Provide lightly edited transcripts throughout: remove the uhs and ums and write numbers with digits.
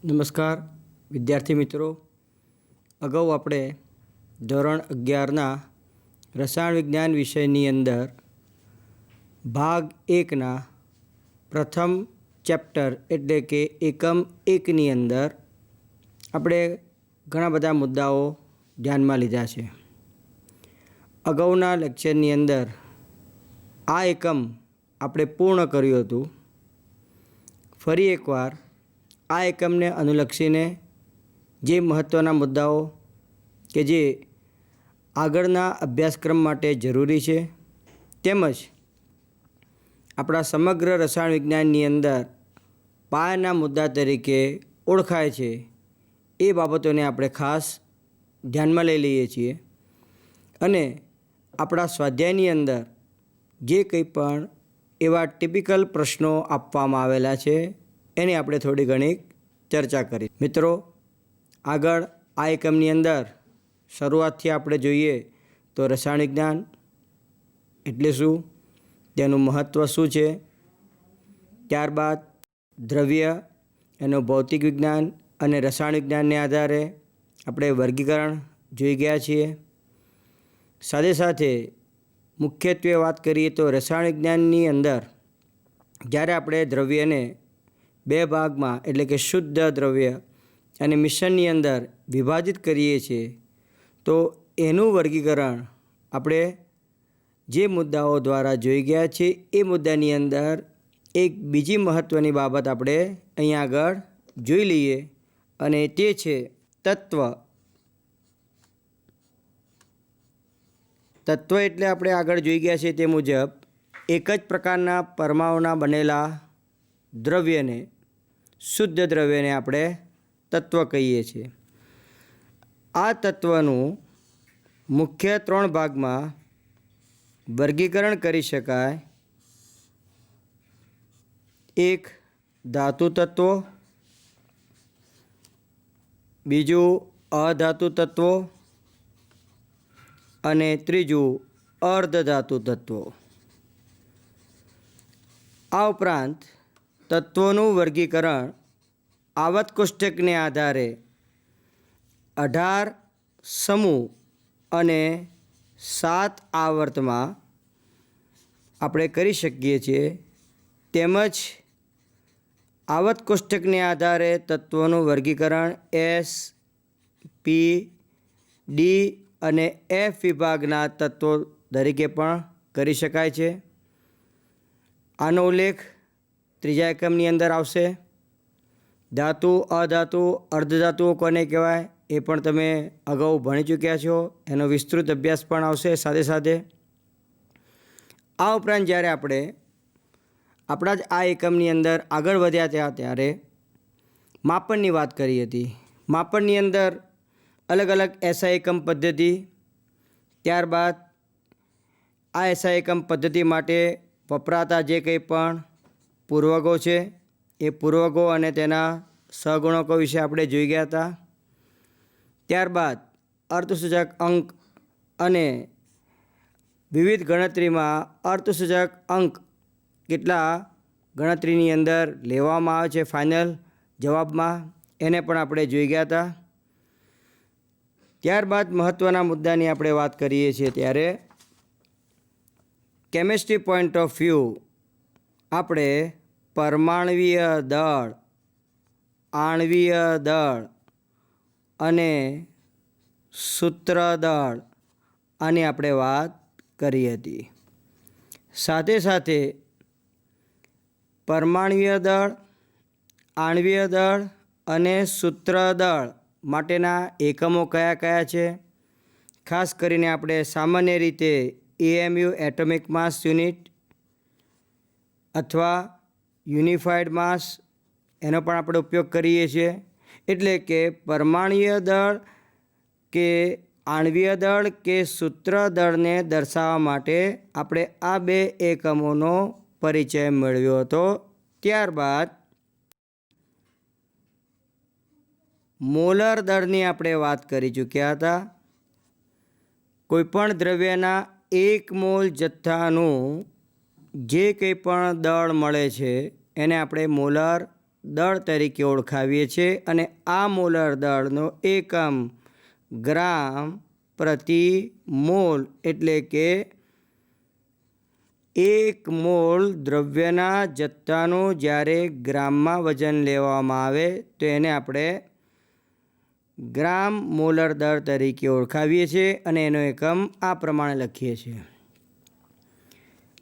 નમસ્કાર વિદ્યાર્થી મિત્રો, અગાઉ આપણે ધોરણ 11ના રસાયણ વિજ્ઞાન વિષયની અંદર ભાગ 1ના પ્રથમ ચેપ્ટર એટલે કે એકમ 1ની અંદર આપણે ઘણા બધા મુદ્દાઓ ધ્યાનમાં લીધા છે. અગાઉના લેક્ચરની અંદર આ એકમ આપણે પૂર્ણ કર્યું હતું. ફરી એકવાર આ એકમને અનુલક્ષીને જે મહત્ત્વના મુદ્દાઓ કે જે આગળના અભ્યાસક્રમ માટે જરૂરી છે તેમજ આપણા સમગ્ર રસાયણ વિજ્ઞાનની અંદર પાયાના મુદ્દા તરીકે ઓળખાય છે એ બાબતોને આપણે ખાસ ધ્યાનમાં લઈ લઈએ છીએ. અને આપણા સ્વાધ્યાયની અંદર જે કંઈ પણ એવા ટિપિકલ પ્રશ્નો આપવામાં આવેલા છે એની આપણે થોડી ઘણી ચર્ચા કરી. મિત્રો, આગળ આ એકમની અંદર શરૂઆતથી આપણે જોઈએ તો રસાયણ વિજ્ઞાન એટલે શું, તેનું મહત્ત્વ શું છે, ત્યારબાદ દ્રવ્ય, એનું ભૌતિક વિજ્ઞાન અને રસાયણ વિજ્ઞાનને આધારે આપણે વર્ગીકરણ જોઈ ગયા છીએ. સાથે સાથે મુખ્યત્વે વાત કરીએ તો રસાયણ વિજ્ઞાનની અંદર જ્યારે આપણે દ્રવ્યને બે ભાગમાં એટલે કે શુદ્ધ દ્રવ્ય અને મિશ્રણની અંદર વિભાજિત કરીએ છીએ તો એનું વર્ગીકરણ આપણે જે મુદ્દાઓ દ્વારા જોઈ ગયા છે એ મુદ્દાની અંદર એક બીજી મહત્ત્વની બાબત આપણે અહીંયા આગળ જોઈ લઈએ અને તે છે તત્વ. તત્વ એટલે આપણે આગળ જોઈ ગયા છે તે મુજબ એક જ પ્રકારના પરમાણુના બનેલા દ્રવ્યને, શુદ્ધ દ્રવ્યને આપણે તત્વ કહીએ છીએ. આ તત્વનું મુખ્ય 3 ભાગમાં વર્ગીકરણ કરી શકાય. એક ધાતુ તત્વો, બીજું અધાતુ તત્વો અને ત્રીજું અર્ધધાતુ તત્વો. આ ઉપરાંત તત્વોનું વર્ગીકરણ આવર્ત કોષ્ટકને આધારે 18 સમૂહ અને 7 આવર્તમાં આપણે કરી શકીએ છીએ. તેમજ આવર્ત કોષ્ટકને આધારે તત્વોનું વર્ગીકરણ S, P, D અને F વિભાગના તત્વો તરીકે પણ કરી શકાય છે. આનો ઉલ્લેખ 3જા એકમની અંદર આવશે. ધાતુ, અધાતુ, અર્ધધાતુઓ કોને કહેવાય એ પણ તમે અગાઉ ભણી ચૂક્યા છો, એનો વિસ્તૃત અભ્યાસ પણ આવશે સાથે સાથે. આ ઉપરાંત જ્યારે આપણે આપણા જ આ એકમની અંદર આગળ વધ્યા ત્યારે માપનની વાત કરી હતી. માપનની અંદર અલગ અલગ એસઆઈ એકમ પદ્ધતિ, ત્યારબાદ આ એસઆઈ એકમ પદ્ધતિ માટે વપરાતા જે કંઈ પણ પૂર્વકો છે એ પૂર્વકો અને તેના સહગુણકો વિશે આપણે જોઈ ગયા હતા. ત્યારબાદ અર્થસૂચક અંક અને વિવિધ ગણતરીમાં અર્થસૂચક અંક કેટલા ગણતરીની અંદર લેવામાં આવે છે ફાઇનલ જવાબમાં, એને પણ આપણે જોઈ ગયા હતા. ત્યારબાદ મહત્ત્વના મુદ્દાની આપણે વાત કરીએ છીએ ત્યારે કેમિસ્ટ્રી પોઈન્ટ ઓફ વ્યૂ આપણે પરમાણ્વીય દળ, આણ્વીય દળ અને સૂત્ર દળ આની આપણે વાત કરી હતી. સાથે સાથે પરમાણ્વીય દળ, આણ્વીય દળ અને સૂત્ર દળ માટેના એકમો કયા કયા છે, ખાસ કરીને આપણે સામાન્ય રીતે AMU એટોમિક માસ યુનિટ અથવા યુનિફાઈડ માસ એનો પણ આપણે ઉપયોગ કરીએ છીએ. એટલે કે પરમાણ્વીય દળ કે આણ્વીય દળ કે સૂત્ર દળને દર્શાવવા માટે આપણે આ 2 એકમોનો પરિચય મેળવ્યો હતો. ત્યારબાદ મોલર દળની આપણે વાત કરી ચૂક્યા હતા. કોઈપણ દ્રવ્યના 1 મોલ જથ્થાનું જે કંઈ પણ દળ મળે છે એને આપણે મોલર દળ તરીકે ઓળખાવીએ છીએ અને આ મોલર દળનો એકમ ગ્રામ પ્રતિ મોલ એટલે કે 1 મોલ દ્રવ્યના જથ્થાનું જ્યારે ગ્રામમાં વજન લેવામાં આવે તો એને આપણે ગ્રામ મોલર દળ તરીકે ઓળખાવીએ છીએ અને એનો એકમ આ પ્રમાણે લખીએ છીએ.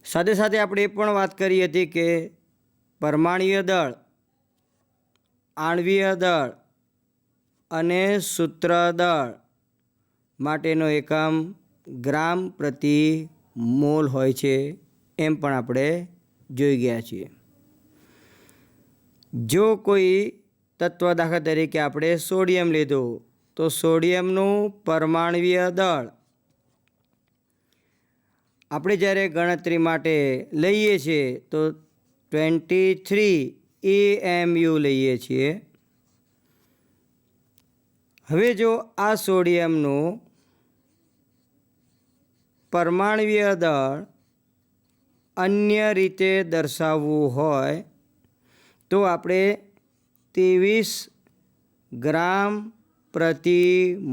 સાથે સાથે આપણે એ પણ વાત કરી હતી કે પરમાણ્વીય દળ, આણ્વીય દળ અને સૂત્ર દળ માટેનો એકમ ગ્રામ પ્રતિ મોલ હોય છે એમ પણ આપણે જોઈ ગયા છીએ. જો કોઈ તત્વ દાખલા તરીકે આપણે સોડિયમ લીધું તો સોડિયમનું પરમાણ્વીય દળ આપણે જ્યારે ગણતરી માટે લઈએ છીએ તો 23 AMU લઈએ છીએ. હવે જો આ સોડિયમનું પરમાણ્વીય દળ અન્ય રીતે દર્શાવવું હોય તો આપણે 23 ગ્રામ પ્રતિ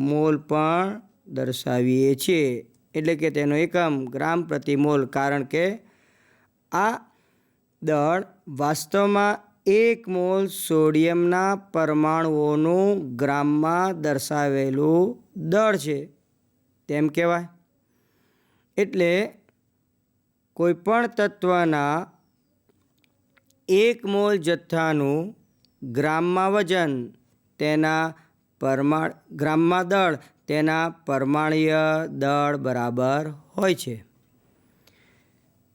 મોલ પણ દર્શાવીએ છીએ. એટલે કે તેનો એકમ ગ્રામ પ્રતિ મોલ, કારણ કે આ દળ વાસ્તવમાં 1 મોલ સોડિયમના પરમાણુઓનું ગ્રામમાં દર્શાવેલું દળ છે તેમ કહેવાય. એટલે કોઈપણ તત્વના 1 મોલ જથ્થાનું ગ્રામમાં વજન તેના ગ્રામમાં દળ તેના પરમાણ્વીય દળ બરાબર હોય છે.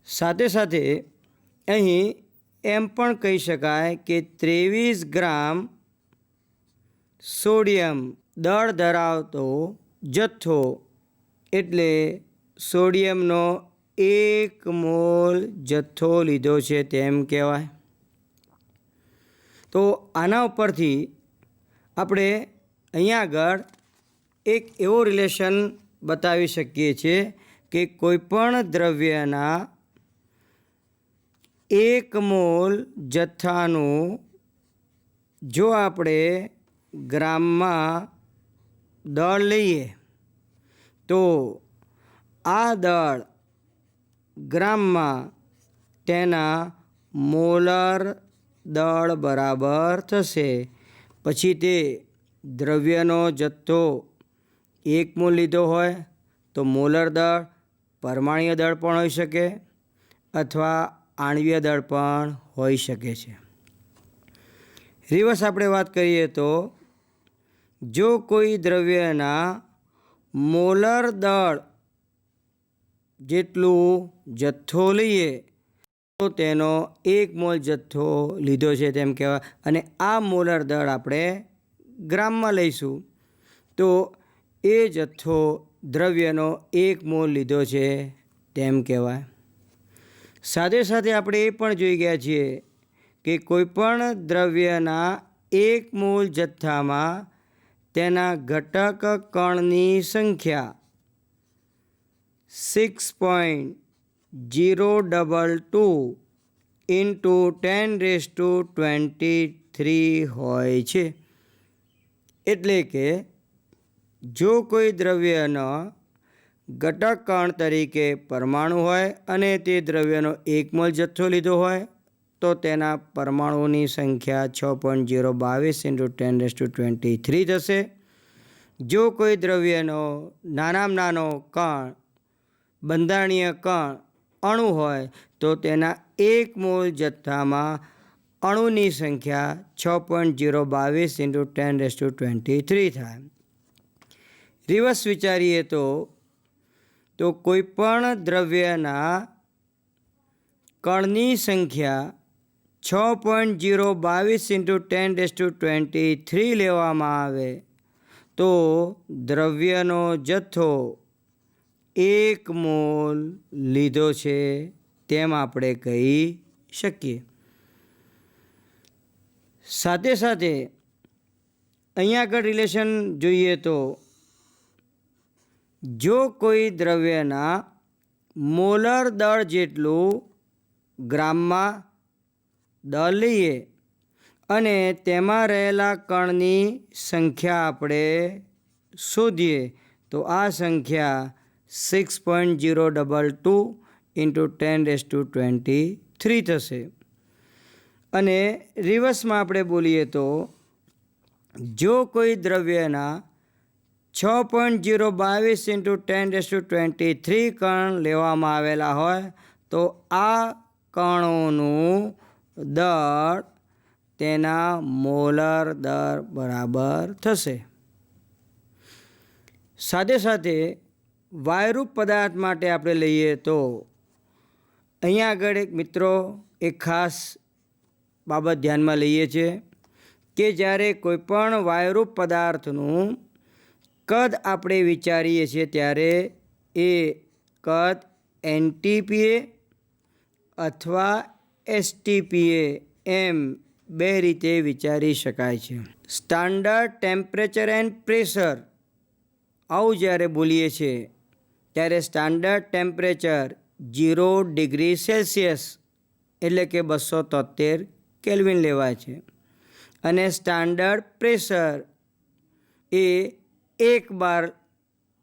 સાથે સાથે અહીં એમ પણ કહી શકાય કે 23 ગ્રામ સોડિયમ દળ ધરાવતો જથ્થો એટલે સોડિયમનો 1 મોલ જથ્થો લીધો છે તેમ કહેવાય. તો આના ઉપરથી આપણે અહીંયા આગળ એક એવો રિલેશન બતાવી શકીએ છીએ કે કોઈપણ દ્રવ્યના 1 મોલ જથ્થાનું જો આપણે ગ્રામમાં દળ લઈએ તો આ દળ ગ્રામમાં તેના મોલર દળ બરાબર થશે. પછી તે દ્રવ્યનો જથ્થો 1 મોલ લીધો હોય તો મોલર દળ પરમાણ્વીય દળ પણ હોઈ શકે અથવા આણ્વીય દળ પણ હોઈ શકે છે. રિવર્સ આપણે વાત કરીએ તો જો કોઈ દ્રવ્યના મોલર દળ જેટલું જથ્થો લઈએ તો તેનો 1 મોલ જથ્થો લીધો છે તેમ કહેવાય અને આ મોલર દળ આપણે ગ્રામમાં લઈશું તો એ જથ્થો દ્રવ્યનો 1 મોલ લીધો છે તેમ કહેવાય. સાથે સાથે આપણે એ પણ જોઈ ગયા છીએ કે કોઈપણ દ્રવ્યના 1 મોલ જથ્થામાં તેના ઘટક કણની સંખ્યા 6.022 into 1023 હોય છે. એટલે કે જો કોઈ દ્રવ્યનો ઘટક કણ તરીકે પરમાણુ હોય અને તે દ્રવ્યનો 1 મોલ જથ્થો લીધો હોય તો તેના પરમાણુઓની સંખ્યા 6.022 into 1023 થશે. જો કોઈ દ્રવ્યનો નાનામાં નાનો કણ બંધારણીય કણ અણુ હોય તો તેના 1 મોલ જથ્થામાં અણુની સંખ્યા 6.022 into 1023 થાય. રિવર્સ વિચારીએ તો કોઈપણ દ્રવ્યના કણની સંખ્યા 6.022 into 1023 લેવામાં આવે તો દ્રવ્યનો જથ્થો 1 મોલ લીધો છે તેમ આપણે કહી શકીએ. સાથે સાથે અહીંયા આગળ રિલેશન જોઈએ તો જો કોઈ દ્રવ્યના મોલર દળ જેટલું ગ્રામમાં દળ લઈએ અને તેમાં રહેલા કણની સંખ્યા આપણે શોધીએ તો આ સંખ્યા 6.022 ઇન્ટુ 10⁻23 થશે. અને રિવર્સમાં આપણે બોલીએ તો જો કોઈ દ્રવ્યના 6.022 ઇન્ટુ 10⁻23 કણ લેવામાં આવેલા હોય તો આ કણોનું દળ તેના મોલર દર બરાબર થશે. સાથે સાથે વાયુરૂપ પદાર્થ માટે આપણે લઈએ તો અહીંયા આગળ એક મિત્રો એક ખાસ બાબત ધ્યાનમાં લઈએ છીએ કે જ્યારે કોઈપણ વાયુરૂપ પદાર્થનું કદ આપણે વિચારીએ છીએ ત્યારે એ કદ NTPA અથવા STPA એમ બે રીતે વિચારી શકાય છે. સ્ટાન્ડર્ડ ટેમ્પરેચર એન્ડ પ્રેશર આવું જ્યારે બોલીએ છીએ ત્યારે સ્ટાન્ડર્ડ ટેમ્પરેચર 0 ડિગ્રી સેલ્સિયસ એટલે કે 273 કેલ્વિન લેવાય છે અને સ્ટાન્ડર્ડ પ્રેશર એ 1 બાર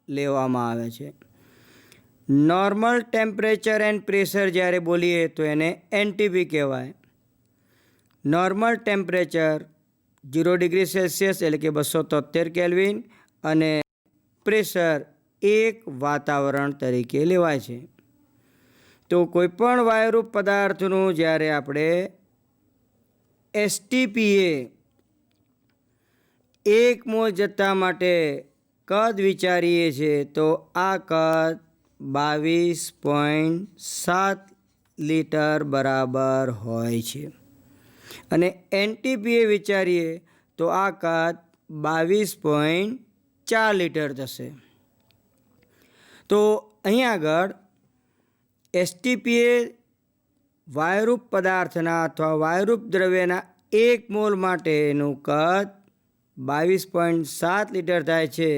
લેવામાં આવે છે. નોર્મલ ટેમ્પરેચર એન્ડ પ્રેશર જ્યારે બોલીએ તો એને NTP કહેવાય. નોર્મલ ટેમ્પરેચર 0 ડિગ્રી સેલ્સિયસ એટલે કે 273 કેલ્વિન અને પ્રેશર 1 વાતાવરણ તરીકે લેવાય છે. તો કોઈપણ વાયુરૂપ પદાર્થનું જ્યારે આપણે STPA 1 મોલ જથ્થા માટે કદ વિચારીએ છીએ તો આ કદ 22.7 લીટર બરાબર હોય છે અને NTPA વિચારીએ તો આ કદ 22.4 લીટર થશે. તો અહીં આગળ STPA વાયુરૂપ પદાર્થના અથવા વાયુરૂપ દ્રવ્યના 1 મોલ માટેનું કદ 22.7 લીટર થાય છે.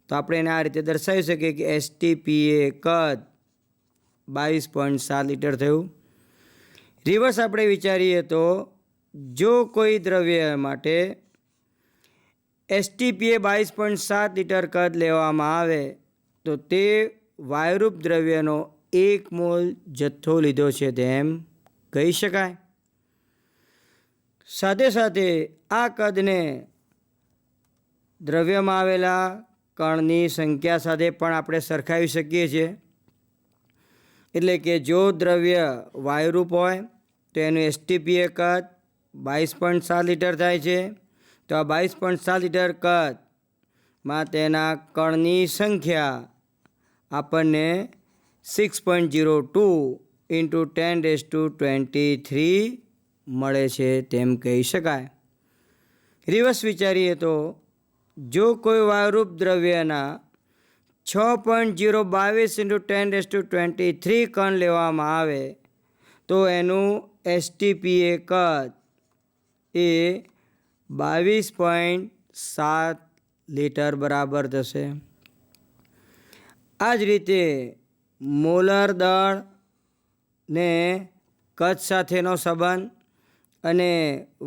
તો આપણે એને આ રીતે દર્શાવી શકીએ કે STPA કદ 22.7 લીટર થયું. રિવર્સ આપણે વિચારીએ તો જો કોઈ દ્રવ્ય માટે STPA 22.7 લીટર કદ લેવામાં આવે તો તે વાયુરૂપ દ્રવ્યનો 1 મોલ જથ્થો લીધો છે તેમ કહી શકાય. સાથે સાથે આ કદને દ્રવ્યમાં આવેલા કણની સંખ્યા સાથે પણ આપણે સરખાવી શકીએ છીએ. એટલે કે જો દ્રવ્ય વાયુરૂપ હોય તો એનું STPA કદ 22.7 લીટર થાય છે. તો આ 22.7 લીટર કદમાં તેના કણની સંખ્યા આપણને 6.02 ઇન્ટુ 10⁻23 મળે છે તેમ કહી શકાય. રિવર્સ વિચારીએ તો જો કોઈ વાયુરૂપ દ્રવ્યના 6.022 ઇન્ટુ 10⁻23 કણ લેવામાં આવે તો એનું STPA કદ એ 22.7 લીટર બરાબર થશે. આ જ રીતે મોલર દળ ને કદ સાથેનો સંબંધ અને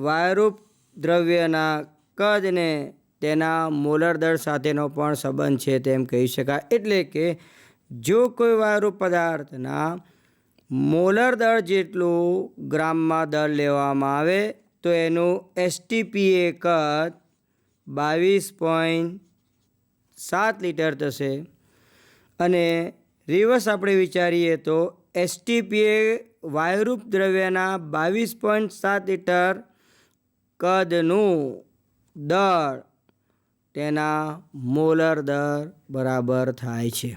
વાયુરૂપ દ્રવ્યના કદને તેના મોલર દળ સાથેનો પણ સંબંધ છે તેમ કહી શકાય. એટલે કે જો કોઈ વાયુરૂપ પદાર્થના મોલર દળ જેટલું ગ્રામમાં દળ લેવામાં આવે તો એનું STPA કદ 22.7 લીટર થશે. અને રિવર્સ આપણે વિચારીએ તો STPA વાયુરૂપ દ્રવ્યના 22.7 લીટર કદનું દળ તેના મોલર દળ બરાબર થાય છે.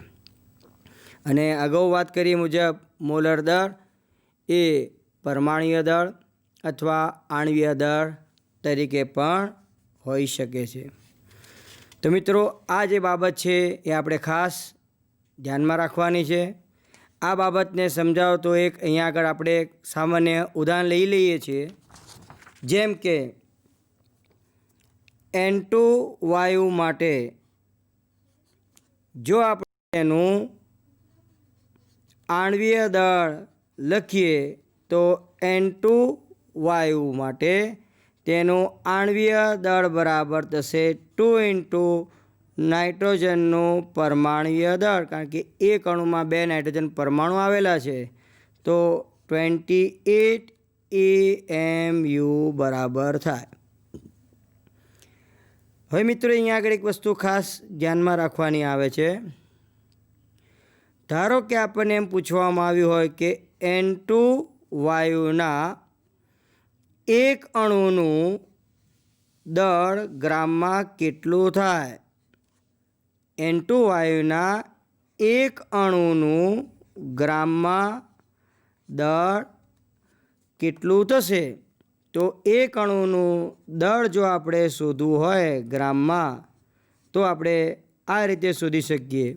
અને અગાઉ વાત કરી મુજબ મોલર દળ એ પરમાણુય દળ અથવા આણ્વીય દળ તરીકે પણ હોઈ શકે છે. તો મિત્રો આ જે બાબત છે એ આપણે ખાસ ધ્યાનમાં રાખવાની છે. આ બાબતને સમજાવતો એક અહીંયા આગળ આપણે એક સામાન્ય ઉદાહરણ લઈ લઈએ છીએ. જેમ કે N2 વાયુ માટે જો આપણે એનું આણ્વીય દળ લખીએ તો N2 વાયુ માટે તેનું આણ્વીય દળ બરાબર થશે 2 ઇન્ટુ નાઇટ્રોજનનું પરમાણુય દળ, કારણ કે એક અણુમાં 2 નાઇટ્રોજન પરમાણુ આવેલા છે. તો 28 AMU બરાબર થાય. હવે મિત્રો અહીંયા આગળ એક વસ્તુ ખાસ ધ્યાનમાં રાખવાની આવે છે. ધારો કે આપણને એમ પૂછવામાં આવ્યું હોય કે N2 વાયુના એક અણુનું દળ ગ્રામમાં કેટલું થાય. N2 વાયુના એક અણુનું ગ્રામમાં દળ કેટલું થશે. તો એક અણુનું દળ જો આપણે શોધવું હોય ગ્રામમાં, તો આપણે આ રીતે શોધી શકીએ.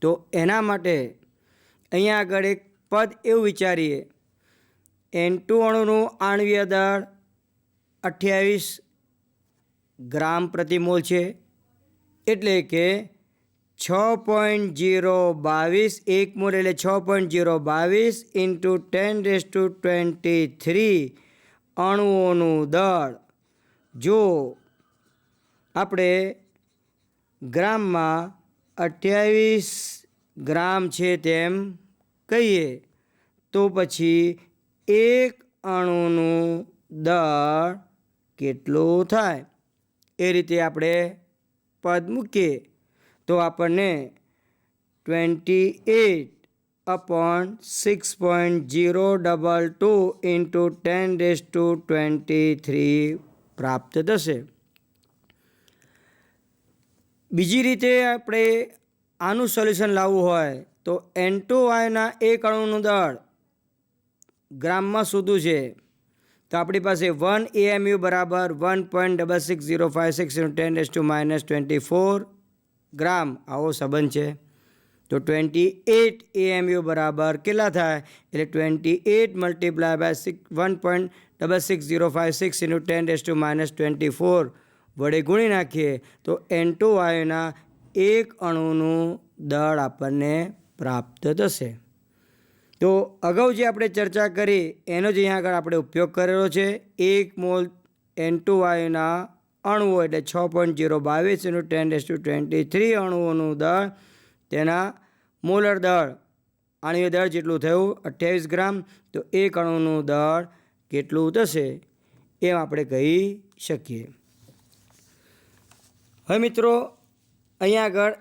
તો એના માટે અહીંયા આગળ એક પદ એવું વિચારીએ, N2 અણુનું આણ્વીય દળ 28 ગ્રામ પ્રતિ મોલ છે, એટલે કે 6.022 એક મોલ એટલે 6.022 ઇન્ટુ 10⁻23 અણુઓનું દળ જો આપણે ગ્રામમાં 28 ગ્રામ છે તેમ કહીએ, તો પછી એક અણુનું દળ કેટલું થાય. એ રીતે આપણે પદ મૂકીએ તો આપણને 28/6.022 ઇન્ટુ 10⁻23 પ્રાપ્ત થશે. બીજી રીતે આપણે આનું સોલ્યુશન લાવવું હોય તો N2 વાયુના એક અણુનું દળ ગ્રામમાં શોધવું છે. તો આપણી પાસે 1 AMU બરાબર 1.66056 10⁻24 ગ્રામ આવો સંબંધ છે. તો 28 AMU બરાબર કેટલા થાય, એટલે 28 મલ્ટીપ્લાય બાય 1.66056 ઇન્ટુ 10⁻24 વડે ગુણી નાખીએ તો N2 વાયુના એક અણુનું દળ આપણને પ્રાપ્ત થશે. તો અગાઉ જે આપણે ચર્ચા કરી એનો જ અહીંયા આગળ આપણે ઉપયોગ કરેલો છે. 1 મોલ N2 વાયુના અણુઓ એટલે 6.022 ઇન્ટુ 10⁻23 અણુઓનું દળ, તેના મોલર દળ આણ્વીય દળ જેટલું થયું 28 ગ્રામ. તો એક અણુનું દળ કેટલું થશે એમ આપણે કહી શકીએ. હવે મિત્રો અહીંયા આગળ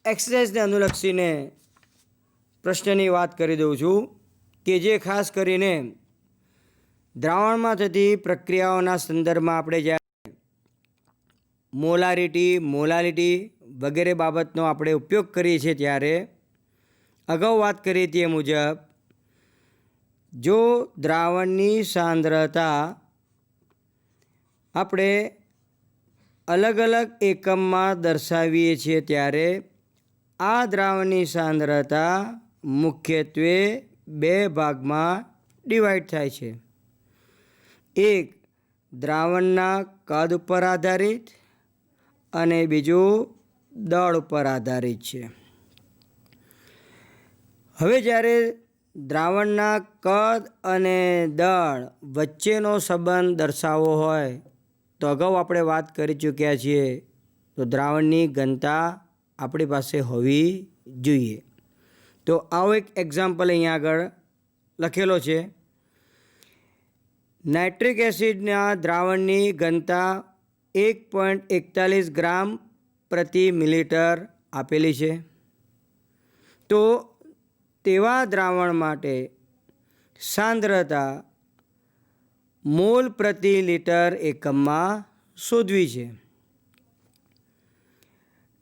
એક્સરસાઇઝને અનુલક્ષીને પ્રશ્નની વાત કરી દઉં છું કે જે ખાસ કરીને દ્રાવણમાં થતી પ્રક્રિયાઓના સંદર્ભમાં આપણે જ્યારે મોલાલિટી વગેરે બાબતનો આપણે ઉપયોગ કરીએ છીએ, ત્યારે અગાઉ વાત કરી તે મુજબ જો દ્રાવણની સાંદ્રતા આપણે અલગ અલગ એકમમાં દર્શાવીએ છીએ, ત્યારે આ દ્રાવણની સાંદ્રતા મુખ્યત્વે બે ભાગમાં ડિવાઈડ થાય છે. એક દ્રાવણના કદ ઉપર આધારિત અને બીજું દળ ઉપર આધારિત છે. હવે જ્યારે દ્રાવણના કદ અને દળ વચ્ચેનો સંબંધ દર્શાવવો હોય તો અગાઉ આપણે વાત કરી ચૂક્યા છીએ, તો દ્રાવણની ઘનતા આપણી પાસે હોવી જોઈએ. તો આવો એક એક્ઝામ્પલ અહીંયા આગળ લખેલો છે. નાઇટ્રિક એસિડના દ્રાવણની ઘનતા 1.41 ગ્રામ પ્રતિ મિલીલીટર આપેલી છે. તો તેવા દ્રાવણ માટે સાંદ્રતા મોલ પ્રતિ લીટર એકમમાં શોધવી છે.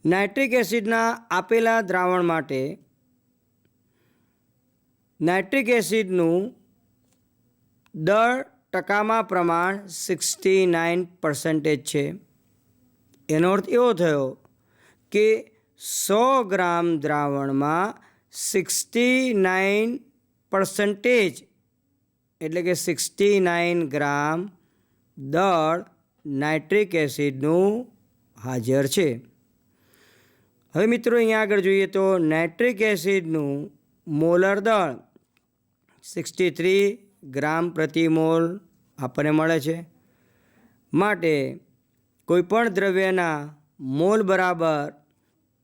નાઇટ્રિક એસિડના આપેલા દ્રાવણ માટે નાઇટ્રિક એસિડનું દળ ટકામાં પ્રમાણ 69% છે. એનો અર્થ એવો થયો કે 100 ગ્રામ દ્રાવણમાં 69% એટલે કે 69 ગ્રામ દળ નાઇટ્રિક એસિડનું હાજર છે. હવે મિત્રો અહીંયા આગળ જોઈએ તો નાઇટ્રિક એસિડનું મોલર દળ 63 ગ્રામ પ્રતિ મોલ આપણને મળે છે. માટે કોઈપણ દ્રવ્યના મોલ બરાબર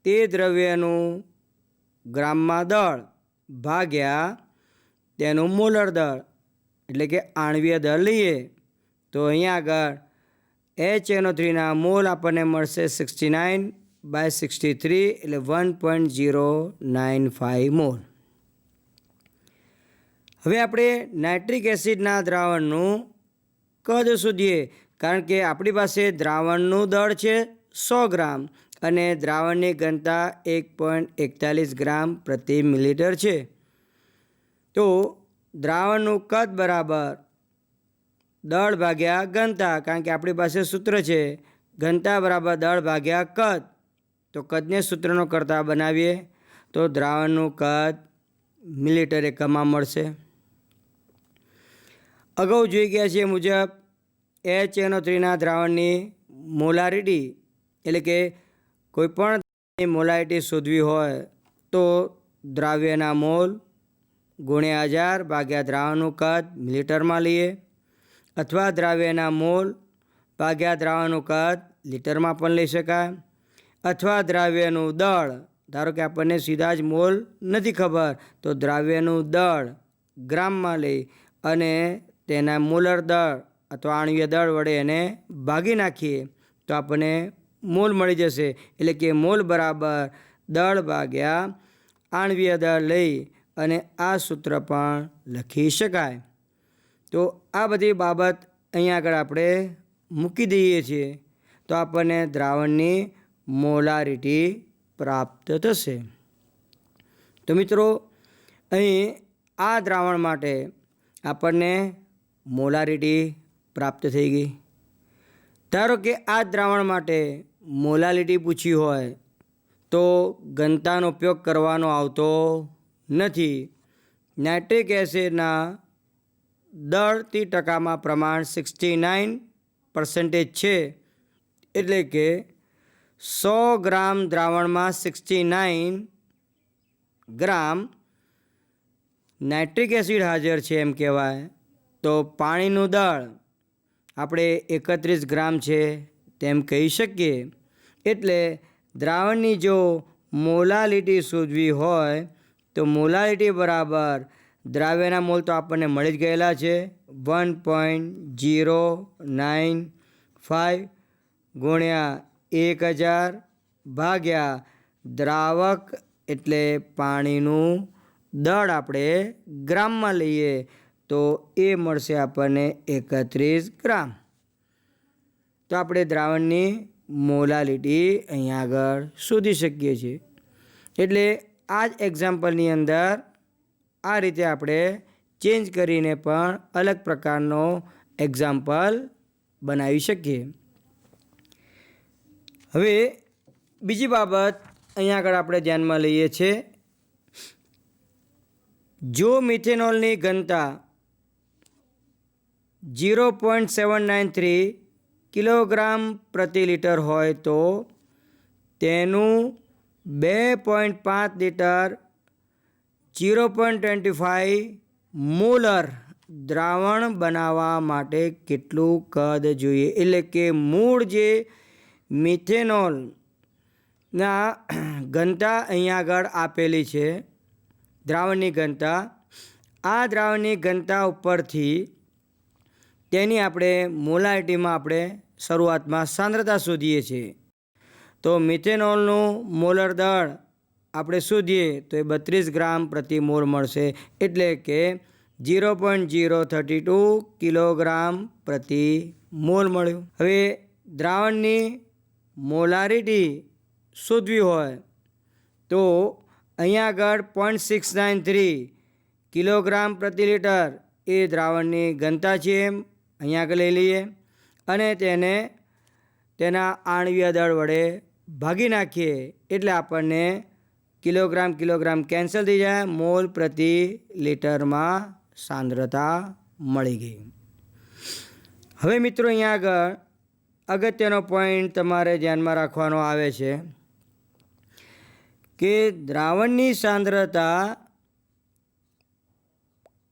તે દ્રવ્યનું ગ્રામમાં દળ ભાગ્યા તેનું મોલર દળ એટલે કે આણ્વીય દળ લઈએ તો અહીંયા આગળ HNO3ના મોલ આપણને મળશે 69/63 એટલે 1.095 મોલ. હવે આપણે નાઇટ્રિક એસિડના દ્રાવણનું કદ શોધીએ, કારણ કે આપણી પાસે દ્રાવણનું દળ છે 100 ગ્રામ અને દ્રાવણની ઘનતા 1.41 ગ્રામ પ્રતિ મિલીલીટર છે. તો દ્રાવણનું કદ બરાબર દળ ભાગ્યા ઘનતા, કારણ કે આપણી પાસે સૂત્ર છે ઘનતા બરાબર દળ ભાગ્યા કદ. તો કદને સૂત્રનો કરતા બનાવીએ તો દ્રાવણનું કદ મિલીલીટર એકમમાં મળશે. અગાઉ જોઈ ગયા છે મુજબ HNO3ના દ્રાવણની મોલારિટી એટલે કે કોઈપણ મોલારિટી શોધવી હોય તો દ્રાવ્યના મોલ ગુણ્યા 1000 ભાગ્યા દ્રાવણનું કદ મિલીલીટરમાં લઈએ, અથવા દ્રાવ્યના મોલ ભાગ્યા દ્રાવણનું કદ લીટરમાં પણ લઈ શકાય, અથવા દ્રાવ્યનું દળ, ધારો કે આપણને સીધા જ મોલ નથી ખબર તો દ્રાવ્યનું દળ ગ્રામમાં લઈ અને તેના મોલર દળ અથવા આણ્વીય દળ વડે એને ભાગી નાખીએ તો આપણને મોલ મળી જશે. એટલે કે મોલ બરાબર દળ ભાગ્યા આણ્વીય દળ લઈ અને આ સૂત્ર પણ લખી શકાય. તો આ બધી બાબત અહીંયા આગળ આપણે મૂકી દઈએ છીએ તો આપણને દ્રાવણની મોલારિટી પ્રાપ્ત થશે. તો મિત્રો અહીં આ દ્રાવણ માટે આપણને મોલારિટી પ્રાપ્ત થઈ ગઈ. ધારો કે આ દ્રાવણ માટે મોલારિટી પૂછી હોય તો ઘનતાનો ઉપયોગ કરવાનો આવતો નથી. નાઇટ્રિક એસિડના દળથી ટકામાં પ્રમાણ 69% છે, એટલે કે 100 ગ્રામ દ્રાવણમાં 69 ગ્રામ નાઇટ્રિક એસિડ હાજર છે એમ કહેવાય. તો પાણીનું દળ આપણે 31 ગ્રામ છે તેમ કહી શકીએ. એટલે દ્રાવણની જો મોલારિટી શોધવી હોય તો મોલારિટી બરાબર દ્રાવ્યના મોલ તો આપણને મળી જ ગયેલા છે 1.095 ગુણ્યા 1000 ભાગ્યા દ્રાવક એટલે પાણીનું દળ આપણે ગ્રામમાં લઈએ તો એ મળશે આપણને 31 ગ્રામ. તો આપણે દ્રાવણની મોલારિટી અહીંયા આગળ શોધી શકીએ છીએ. એટલે આ જ એક્ઝામ્પલની અંદર આ રીતે આપણે ચેન્જ કરીને પણ અલગ પ્રકારનો એક્ઝામ્પલ બનાવી શકીએ. હવે બીજી બાબત અહીંયા આગળ આપણે ધ્યાનમાં લઈએ છીએ, જો મિથેનોલની ઘનતા 0.793 કિલોગ્રામ પ્રતિ લિટર હોય તો તેનું 2.5 લિટર 0.25 મોલર દ્રાવણ બનાવવા માટે કેટલું કદ જોઈએ. એટલે કે મૂળ જે મિથેનોલના ઘનતા અહીંયા આગળ આપેલી છે દ્રાવણની ઘનતા, આ દ્રાવણની ઘનતા ઉપરથી તેની આપણે મોલારિટીમાં આપણે શરૂઆતમાં સાંદ્રતા શોધીએ છીએ. તો મિથેનોલનું મોલર દળ આપણે શોધીએ તો એ 32 ગ્રામ પ્રતિ મોલ મળશે, એટલે કે 0.032 કિલોગ્રામ પ્રતિ મોલ મળ્યું. હવે દ્રાવણની મોલારિટી શોધવી હોય તો અહીંયા આગળ 0.693 કિલોગ્રામ પ્રતિ લિટર એ દ્રાવણની ઘનતા છે એમ અહીંયા આગળ લઈ લઈએ અને તેને તેના આણ્વીય દળ વડે ભાગી નાખીએ એટલે આપણને કિલોગ્રામ કેન્સલ થઈ જાય, મોલ પ્રતિ લિટરમાં સાંદ્રતા મળી ગઈ. હવે મિત્રો અહીંયા આગળ અગત્યનો પોઈન્ટ તમારે ધ્યાનમાં રાખવાનો આવે છે કે દ્રાવણની સાંદ્રતા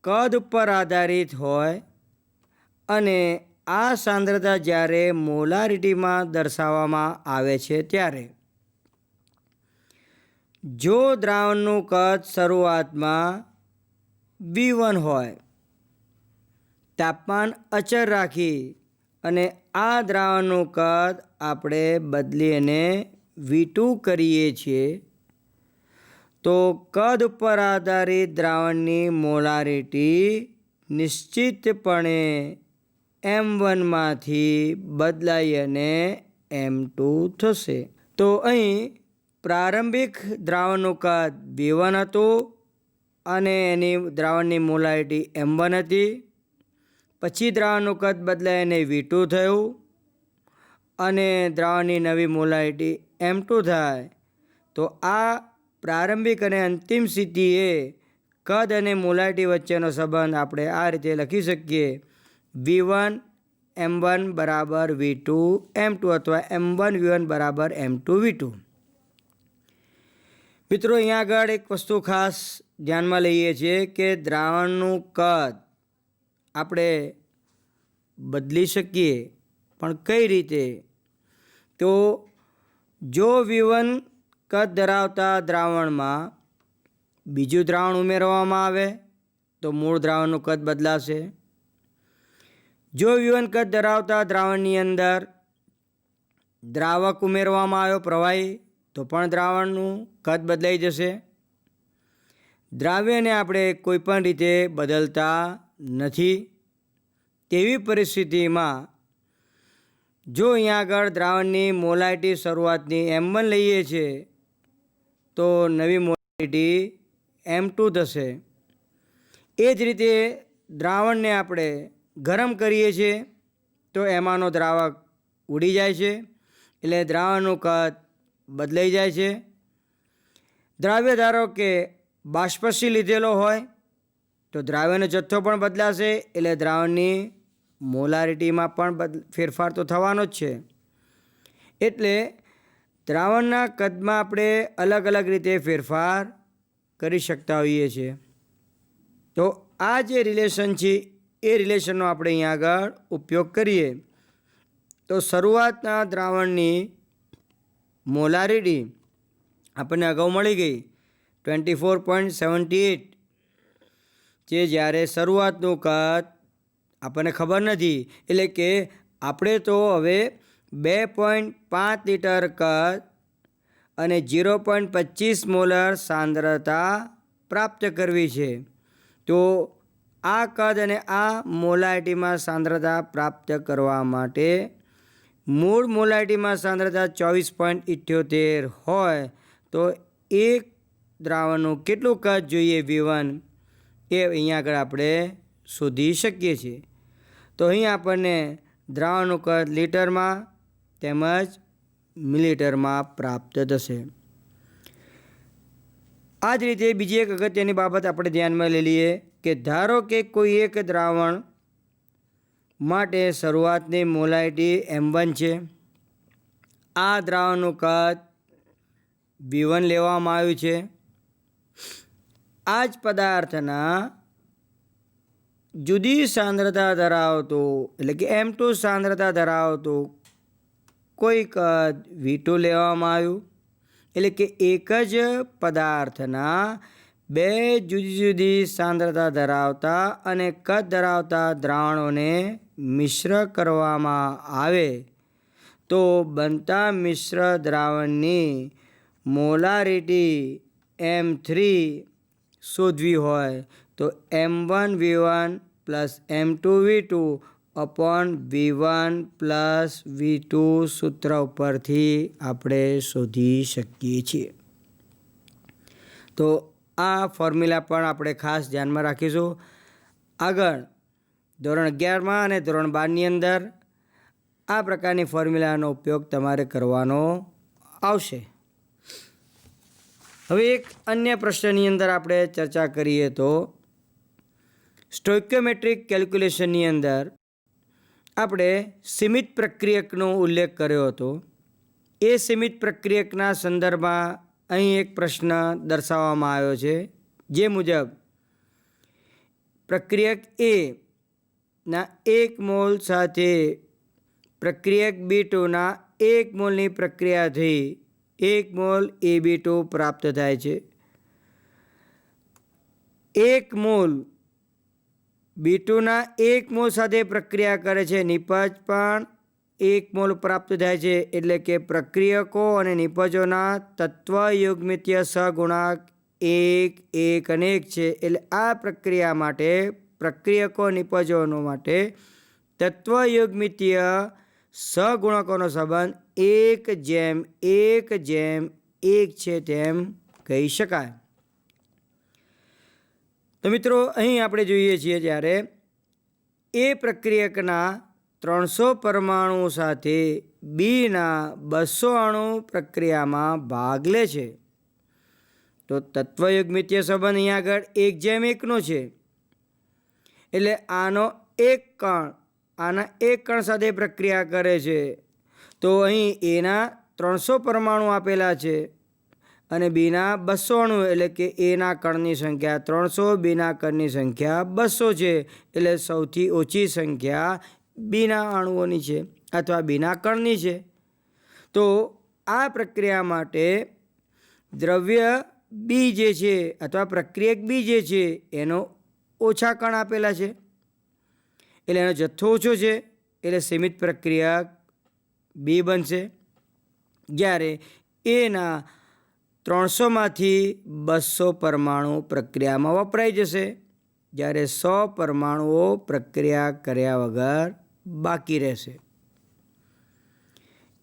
કદ ઉપર આધારિત હોય અને આ સાંદ્રતા જ્યારે મોલારિટીમાં દર્શાવવામાં આવે છે ત્યારે જો દ્રાવણનું કદ શરૂઆતમાં V1 હોય, તાપમાન અચળ રાખી અને આ દ્રાવણનું કદ આપણે બદલી અને V2 કરીએ છીએ, તો કદ ઉપર આધારિત દ્રાવણની મોલારિટી નિશ્ચિતપણે M1માંથી બદલાઈ અને M2 થશે. તો અહીં પ્રારંભિક દ્રાવણનું કદ V1 હતું અને એની દ્રાવણની મોલારિટી M1 હતી. પછી દ્રાવણનું કદ બદલાઈ અને V2 થયું અને દ્રાવણની નવી મોલારિટી M2 થાય. તો આ પ્રારંભિક અને અંતિમ સ્થિતિએ કદ અને મોલારિટી વચ્ચેનો સંબંધ આપણે આ રીતે લખી શકીએ: V1 M1 બરાબર V2 M2 અથવા M1 V1 બરાબર M2 V2. મિત્રો, અહીંયા આગળ એક વસ્તુ ખાસ ધ્યાનમાં લઈએ છીએ કે દ્રાવણનું કદ આપણે બદલી શકીએ, પણ કઈ રીતે? તો જો V1 કદ ધરાવતા દ્રાવણમાં બીજું દ્રાવણ ઉમેરવામાં આવે તો મૂળ દ્રાવણનું કદ બદલાશે. જો V1 કદ ધરાવતા દ્રાવણની અંદર દ્રાવક ઉમેરવામાં આવ્યો પ્રવાહી, તો પણ દ્રાવણનું કદ બદલાઈ જશે. દ્રાવ્યને આપણે કોઈપણ રીતે બદલતા નથી. તેવી પરિસ્થિતિમાં જો અહીંયા આગળ દ્રાવણની મોલારિટી શરૂઆતની M1 લઈએ છીએ તો નવી મોલારિટી M2 થશે. એ જ રીતે દ્રાવણને આપણે ગરમ કરીએ છીએ તો એમાંનો દ્રાવક ઉડી જાય છે, એટલે દ્રાવણનું કદ બદલાઈ જાય છે. દ્રાવ્ય ધારો કે બાષ્પશીલ લીધેલો હોય તો દ્રાવ્યનો જથ્થો પણ બદલાશે, એટલે દ્રાવણની મોલારિટીમાં પણ ફેરફાર તો થવાનો જ છે. એટલે દ્રાવણના કદમાં આપણે અલગ અલગ રીતે ફેરફાર કરી શકતા હોઈએ છીએ. તો આ જે રિલેશન છે એ રિલેશનનો આપણે અહીંયા આગળ ઉપયોગ કરીએ તો શરૂઆતના દ્રાવણની મોલારિટી આપણને અગાઉ મળી ગઈ 24.78, જે જ્યારે શરૂઆતનું કદ આપણને ખબર નથી, એટલે કે આપણે તો હવે 2.5 લિટર કદ અને 0.25 મોલર સાંદ્રતા પ્રાપ્ત કરવી છે. તો આ કદ અને આ મોલારિટીમાં સાંદ્રતા પ્રાપ્ત કરવા માટે મૂળ મોલારિટીમાં સાંદ્રતા 24.78 હોય તો એક દ્રાવણનું કેટલું કદ જોઈએ V1 એ અહીંયા આગળ આપણે શોધી શકીએ છીએ. તો અહીં આપણને દ્રાવણનું કદ લીટરમાં તેમજ મિલીલીટરમાં પ્રાપ્ત થશે. આ જ રીતે બીજી એક અગત્યની બાબત આપણે ધ્યાનમાં લઈ લઈએ કે ધારો કે કોઈ એક દ્રાવણ માટે શરૂઆતની મોલારિટી M1 છે. આ દ્રાવણનું કદ V1 લેવામાં આવ્યું છે. આ જ પદાર્થના જુદી સાંદ્રતા ધરાવતું, એટલે કે M2 સાંદ્રતા ધરાવતું કોઈ કદ V2 લેવામાં આવ્યું. એટલે કે એક જ પદાર્થના બે જુદી જુદી સાંદ્રતા ધરાવતા અને કદ ધરાવતા દ્રાવણોને મિશ્ર કરવામાં આવે તો બનતા મિશ્ર દ્રાવણની મોલારિટી M3 શોધવી હોય તો M1 V1 plus M2 V2 upon V1 plus V2 સૂત્ર ઉપરથી આપણે શોધી શકીએ છીએ. તો આ ફોર્મ્યુલા પણ આપણે ખાસ ધ્યાનમાં રાખીશું. આગળ ધોરણ 11માં અને ધોરણ 12ની અંદર આ પ્રકારની ફોર્મ્યુલાનો ઉપયોગ તમારે કરવાનો આવશે. હવે એક અન્ય પ્રશ્નની અંદર આપણે ચર્ચા કરીએ તો સ્ટોઇકિયોમેટ્રિક કેલ્ક્યુલેશનની અંદર આપણે સીમિત પ્રક્રિયકનો ઉલ્લેખ કર્યો હતો. એ સીમિત પ્રક્રિયકના સંદર્ભમાં અહીં એક પ્રશ્ન દર્શાવવામાં આવ્યો છે, જે મુજબ પ્રક્રિયક એ ના 1 મોલ સાથે પ્રક્રિયક B2ના 1 મોલની પ્રક્રિયાથી 1 મોલ AB2 પ્રાપ્ત થાય છે. 1 મોલ B2ના 1 મોલ સાથે પ્રક્રિયા કરે છે, નિપજ પણ 1 મોલ પ્રાપ્ત થાય છે. એટલે કે પ્રક્રિયકો અને નિપજોના તત્વ યુગ્મિતીય સહગુણાંક 1, 1 અને 1 છે. એટલે આ પ્રક્રિયા માટે પ્રક્રિયકો નિપજોનો માટે તત્વ યુગ્મિતીય સહગુણકોનો સંબંધ 1:1:1 છે તેમ કહી શકાય. તો મિત્રો અહીં આપણે જોઈએ છીએ જ્યારે એ પ્રક્રિયકના 300 પરમાણુ સાથે બીના 200 અણુ પ્રક્રિયામાં ભાગ લે છે તો તત્વયુગ્મિતીય સંબંધ અહીંયા આગળ 1:1નો છે. એટલે આના એક કણ સાથે પ્રક્રિયા કરે છે તો અહીં એના 300 પરમાણુ આપેલા છે અને બીના 200 અણુ, એટલે કે એના કણની સંખ્યા 300, બીના કણની સંખ્યા 200 છે. એટલે સૌથી ઓછી સંખ્યા બીના અણુઓની છે અથવા બીના કણની છે. તો આ પ્રક્રિયા માટે દ્રવ્ય બી જે છે અથવા પ્રક્રિયક બી જે છે એનો ઓછા કણ આપેલા છે, એટલે એનો જથ્થો ઓછો છે, એટલે સીમિત પ્રક્રિયક બી બનશે. જ્યારે એના 300માંથી 200 પરમાણુ પ્રક્રિયામાં વપરાઈ જશે, જ્યારે 100 પરમાણુઓ પ્રક્રિયા કર્યા વગર બાકી રહેશે.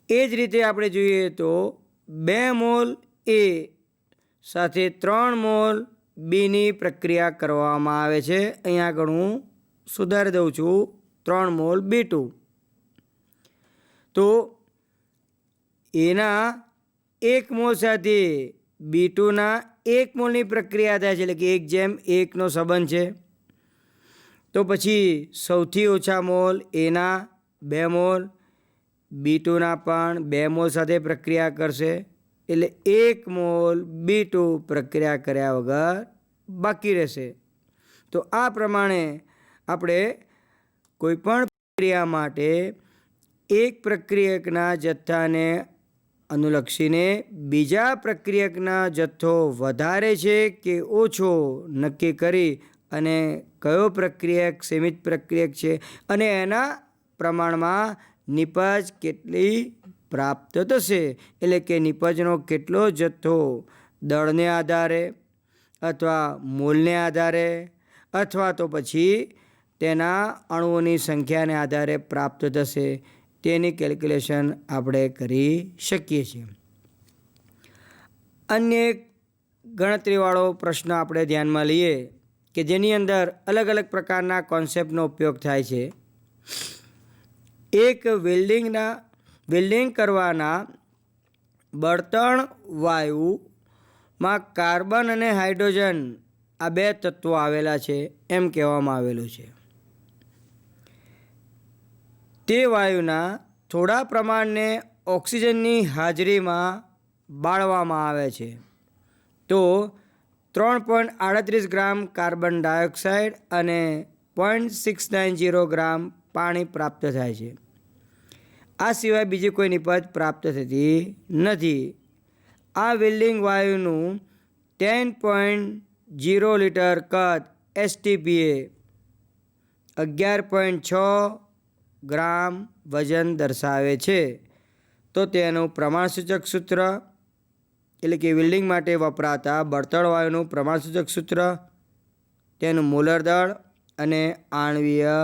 એ જ રીતે આપણે જોઈએ તો 2 મોલ એ સાથે 3 મોલ બીની પ્રક્રિયા કરવામાં આવે છે. અહીંયા આગળ હું સુધારી દઉં છું, 3 મોલ B2. તો એના 1 મોલ સાથે B2ના 1 મોલની પ્રક્રિયા થાય છે, એટલે કે 1:1નો સંબંધ છે. તો પછી સૌથી ઓછા મોલ એના 2 મોલ, B2ના પણ 2 મોલ સાથે પ્રક્રિયા કરશે, એટલે 1 મોલ B2 પ્રક્રિયા કર્યા વગર બાકી રહેશે. તો આ પ્રમાણે આપણે કોઈપણ પ્રક્રિયા માટે એક પ્રક્રિયકના જથ્થાને અનુલક્ષીને બીજા પ્રક્રિયકના જથ્થો વધારે છે કે ઓછો નક્કી કરી અને કયો પ્રક્રિયક સીમિત પ્રક્રિયક છે અને એના પ્રમાણમાં નિપજ કેટલી પ્રાપ્ત થશે, એટલે કે નિપજનો કેટલો જથ્થો દળને આધારે અથવા મોલને આધારે અથવા તો પછી તેના અણુઓની સંખ્યાને આધારે પ્રાપ્ત થશે, તેની કેલ્ક્યુલેશન આપણે કરી શકીએ છીએ. અન્ય એક ગણતરીવાળો પ્રશ્ન આપણે ધ્યાનમાં લઈએ કે જેની અંદર અલગ અલગ પ્રકારના કોન્સેપ્ટનો ઉપયોગ થાય છે. એક વેલ્ડિંગ કરવાના બળતણ વાયુમાં કાર્બન અને હાઇડ્રોજન આ 2 તત્વો આવેલા છે એમ કહેવામાં આવેલું છે. તે વાયુના થોડા પ્રમાણને ઓક્સિજનની હાજરીમાં બાળવામાં આવે છે તો 3.38 ગ્રામ કાર્બન ડાયોક્સાઇડ અને 0.690 ગ્રામ પાણી પ્રાપ્ત થાય છે. આ સિવાય બીજી કોઈ નિપજ પ્રાપ્ત થતી નથી. આ વેલ્ડિંગ વાયુનું 10.0 લીટર કદ STPA 11.6 ગ્રામ વજન દર્શાવે છે. તો તેનું પ્રમાણસૂચક સૂત્ર, એટલે કે વેલ્ડિંગ માટે વપરાતા બળતણ વાયુનું પ્રમાણસૂચક સૂત્ર, તેનું મોલર દળ અને આણ્વીય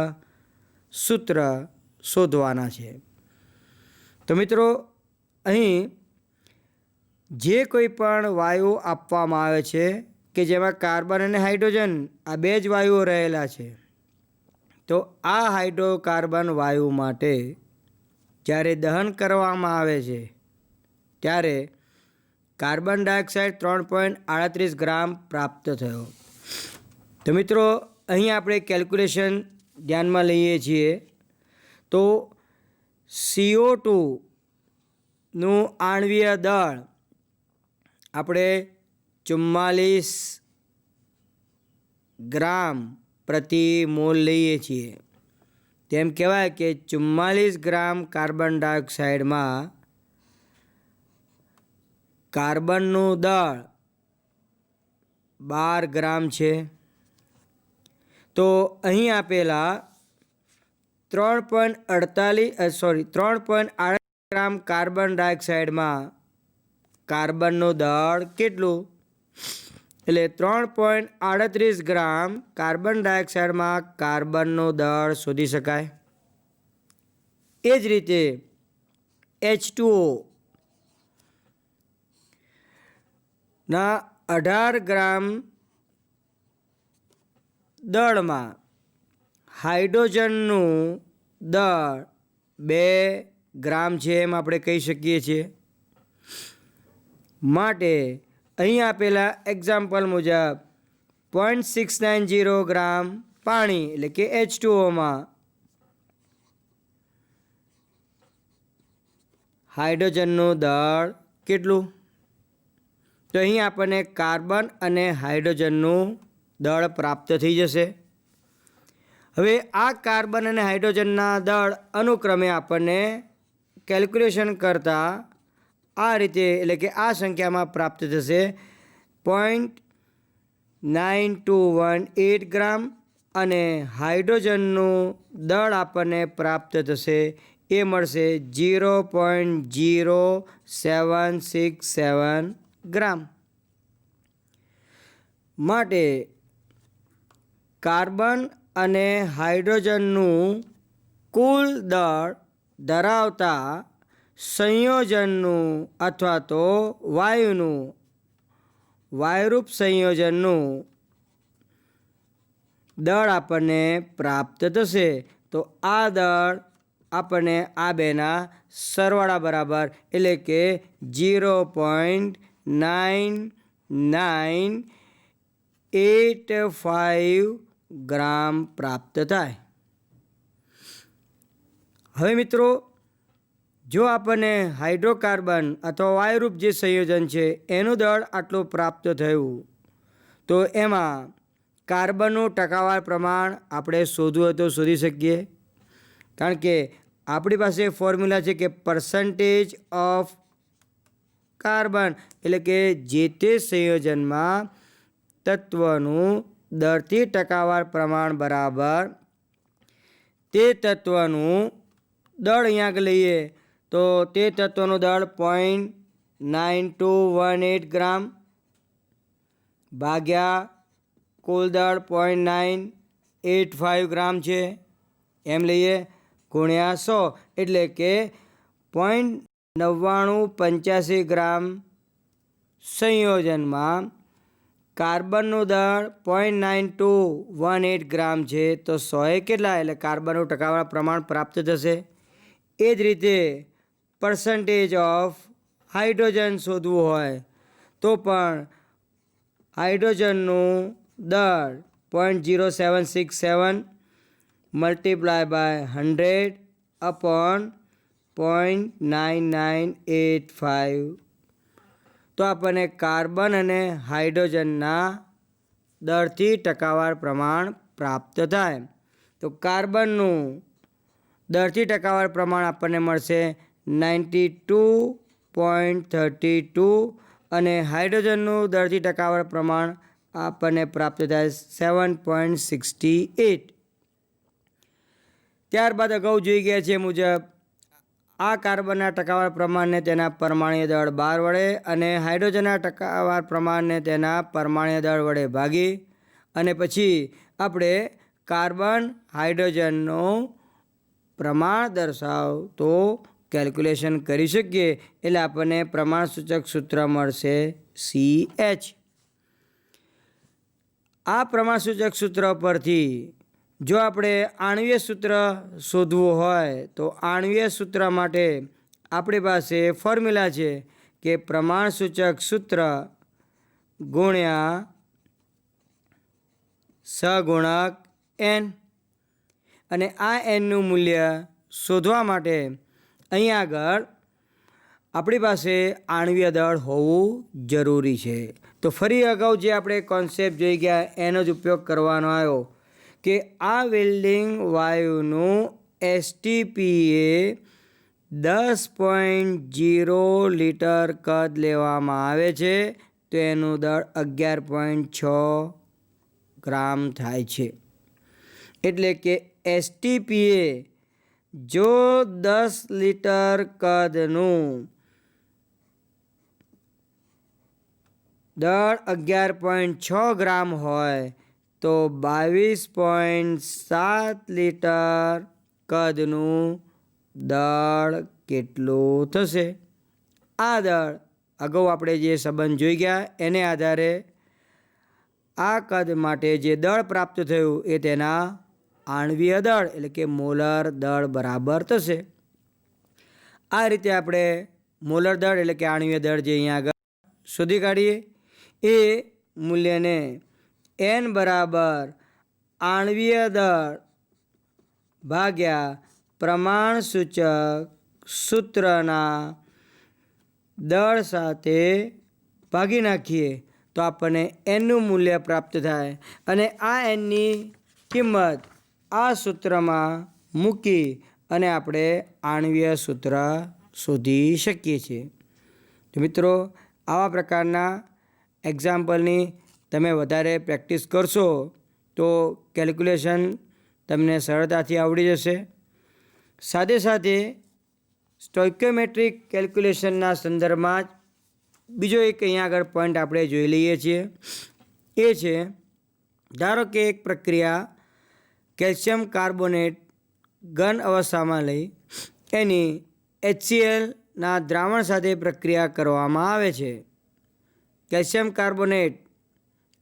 સૂત્ર શોધવાના છે. તો મિત્રો અહીં જે કોઈ પણ વાયુ આપવામાં આવે છે કે જેમાં કાર્બન અને હાઇડ્રોજન આ 2 જ વાયુઓ રહેલા છે, તો આ હાઇડ્રોકાર્બન વાયુ માટે જ્યારે દહન કરવામાં આવે છે ત્યારે કાર્બન ડાયોક્સાઇડ 3.38 ગ્રામ પ્રાપ્ત થયો. તો મિત્રો અહીં આપણે કેલ્ક્યુલેશન ધ્યાનમાં લઈએ છીએ તો CO2નું આણ્વીય દળ આપણે 44 ગ્રામ પ્રતિ મોલ લઈએ છીએ. તેમ કહેવાય કે 44 ગ્રામ કાર્બન ડાયોક્સાઇડમાં કાર્બનનું દળ 12 ગ્રામ છે. તો અહીં આપેલા 3.38 ગ્રામ કાર્બન ડાયોક્સાઇડમાં કાર્બનનું દળ કેટલું? એટલે 3.38 ગ્રામ કાર્બન ડાયોક્સાઇડમાં કાર્બનનું દળ શોધી શકાય. એ જ રીતે H2O ના 18 ગ્રામ દળમાં હાઇડ્રોજનનું દળ 2 ગ્રામ છે એમ આપણે કહી શકીએ છીએ. માટે અહીં આપેલા એક્ઝામ્પલ મુજબ 0.690 ગ્રામ પાણી એટલે કે H2Oમાં હાઇડ્રોજનનું દળ કેટલું? તો અહીં આપણને કાર્બન અને હાઇડ્રોજનનું દળ પ્રાપ્ત થઈ જશે. હવે આ કાર્બન અને હાઇડ્રોજનના દળ અનુક્રમે આપણને કેલ્ક્યુલેશન કરતાં આ રીતે એટલે કે આ સંખ્યામાં પ્રાપ્ત થશે. 0.9218 ગ્રામ અને હાઇડ્રોજનનું દળ આપણને પ્રાપ્ત થશે એ મળશે 0.0767 ગ્રામ. માટે કાર્બન અને હાઇડ્રોજનનું કુલ દળ ધરાવતા સંયોજનનું અથવા તો વાયુરૂપ સંયોજનનું દળ આપણને પ્રાપ્ત થશે. તો આ દળ આપણને આ બેના સરવાળા બરાબર એટલે કે 0.9985 ગ્રામ પ્રાપ્ત થાય. હવે મિત્રો, જો આપણને હાઇડ્રોકાર્બન અથવા વાયુરૂપ જે સંયોજન છે એનું દળ આટલું પ્રાપ્ત થયું તો એમાં કાર્બનનું ટકાવાર પ્રમાણ આપણે શોધવું હોય તો શોધી શકીએ. કારણ કે આપણી પાસે ફોર્મ્યુલા છે કે પર્સન્ટેજ ઓફ કાર્બન એટલે કે જે તે સંયોજનમાં તત્વનું દરથી ટકાવાર પ્રમાણ બરાબર તે તત્વનું દળ અહીંયા આગળ લઈએ તો તે તત્વનું દળ 0.9218 ગ્રામ ભાગ્યા કુલ દળ 0.985 ગ્રામ છે એમ લઈએ ગુણ્યા 100 એટલે કે 0.9985 ગ્રામ સંયોજનમાં કાર્બનનું દળ 0.9218 ગ્રામ છે તો 100 કેટલા એટલે કાર્બનનું ટકાવાર પ્રમાણ પ્રાપ્ત થશે. એ જ રીતે પર્સન્ટેજ ઓફ હાઇડ્રોજન શોધવું હોય તો પણ હાઇડ્રોજનનું દળ 0.0767 મલ્ટીપ્લાય બાય 100 અપોન 0.9985 તો આપણને કાર્બન અને હાઇડ્રોજનના દળથી ટકાવાર પ્રમાણ પ્રાપ્ત થાય. તો કાર્બનનું દળથી ટકાવાર પ્રમાણ આપણને મળશે 92.32 અને હાઇડ્રોજનનું દળથી ટકાવાર પ્રમાણ આપણને પ્રાપ્ત થાય 7.68. ત્યારબાદ અગાઉ જોઈ ગયા છે મુજબ આ કાર્બનના ટકાવાર પ્રમાણને તેના પરમાણ્વીય દળ 12 વડે અને હાઇડ્રોજનના ટકાવાર પ્રમાણને તેના પરમાણ્વીય દળ વડે ભાગી અને પછી આપણે કાર્બન હાઇડ્રોજનનું પ્રમાણ દર્શાવતો કેલ્ક્યુલેશન કરી શકીએ. એટલે આપણને પ્રમાણસૂચક સૂત્ર મળશે CH. આ પ્રમાણસૂચક સૂત્ર પરથી જો આપણે આણ્વીય સૂત્ર શોધવું હોય તો આણ્વીય સૂત્ર માટે આપણી પાસે ફોર્મ્યુલા છે કે પ્રમાણસૂચક સૂત્ર ગુણ્યા સહગુણક n અને આ nનું મૂલ્ય શોધવા માટે અહીં આગળ આપણી પાસે આણ્વીય દળ હોવું જરૂરી છે. તો ફરી અગાઉ જે આપણે કોન્સેપ્ટ જોઈ ગયા એનો જ ઉપયોગ કરવાનો આવ્યો કે આ વેલ્ડિંગ વાયુનું STPએ 10.0 લીટર કદ લેવામાં આવે છે તો એનું દળ 11.6 ગ્રામ થાય છે. એટલે કે STPએ જો 10 લીટર કદનું દળ 11.6 ગ્રામ હોય તો 22.7 લીટર કદનું દળ કેટલું થશે? આ દળ અગાઉ આપણે જે સંબંધ જોઈ ગયા એને આધારે આ કદ માટે જે દળ પ્રાપ્ત થયું એ તેના આણ્વીય દળ એટલે કે મોલર દળ બરાબર થશે. આ રીતે આપણે મોલર દળ એટલે કે આણ્વીય દળ જે અહીંયા આગળ શોધી કાઢીએ એ મૂલ્યને n બરાબર આણ્વીય દળ ભાગ્યા પ્રમાણસૂચક સૂત્રના દળ સાથે ભાગી નાખીએ તો આપણને એનનું મૂલ્ય પ્રાપ્ત થાય અને આ એનની કિંમત આ સૂત્રમાં મૂકી અને આપણે આણ્વીય સૂત્ર શોધી શકીએ છીએ. તો મિત્રો, આવા પ્રકારના એક્ઝામ્પલની તમે વધારે પ્રેક્ટિસ કરશો તો કેલ્ક્યુલેશન તમને સરળતાથી આવડી જશે. સાથે સાથે સ્ટોઇકિયોમેટ્રિક કેલ્ક્યુલેશનના સંદર્ભમાં જ બીજો એક અહીંયા આગળ પોઈન્ટ આપણે જોઈ લઈએ છીએ. એ છે, ધારો કે એક પ્રક્રિયા કેલ્શિયમ કાર્બોનેટ ઘન અવસ્થામાં લઈ એની HClના દ્રાવણ સાથે પ્રક્રિયા કરવામાં આવે છે. કેલ્શિયમ કાર્બોનેટ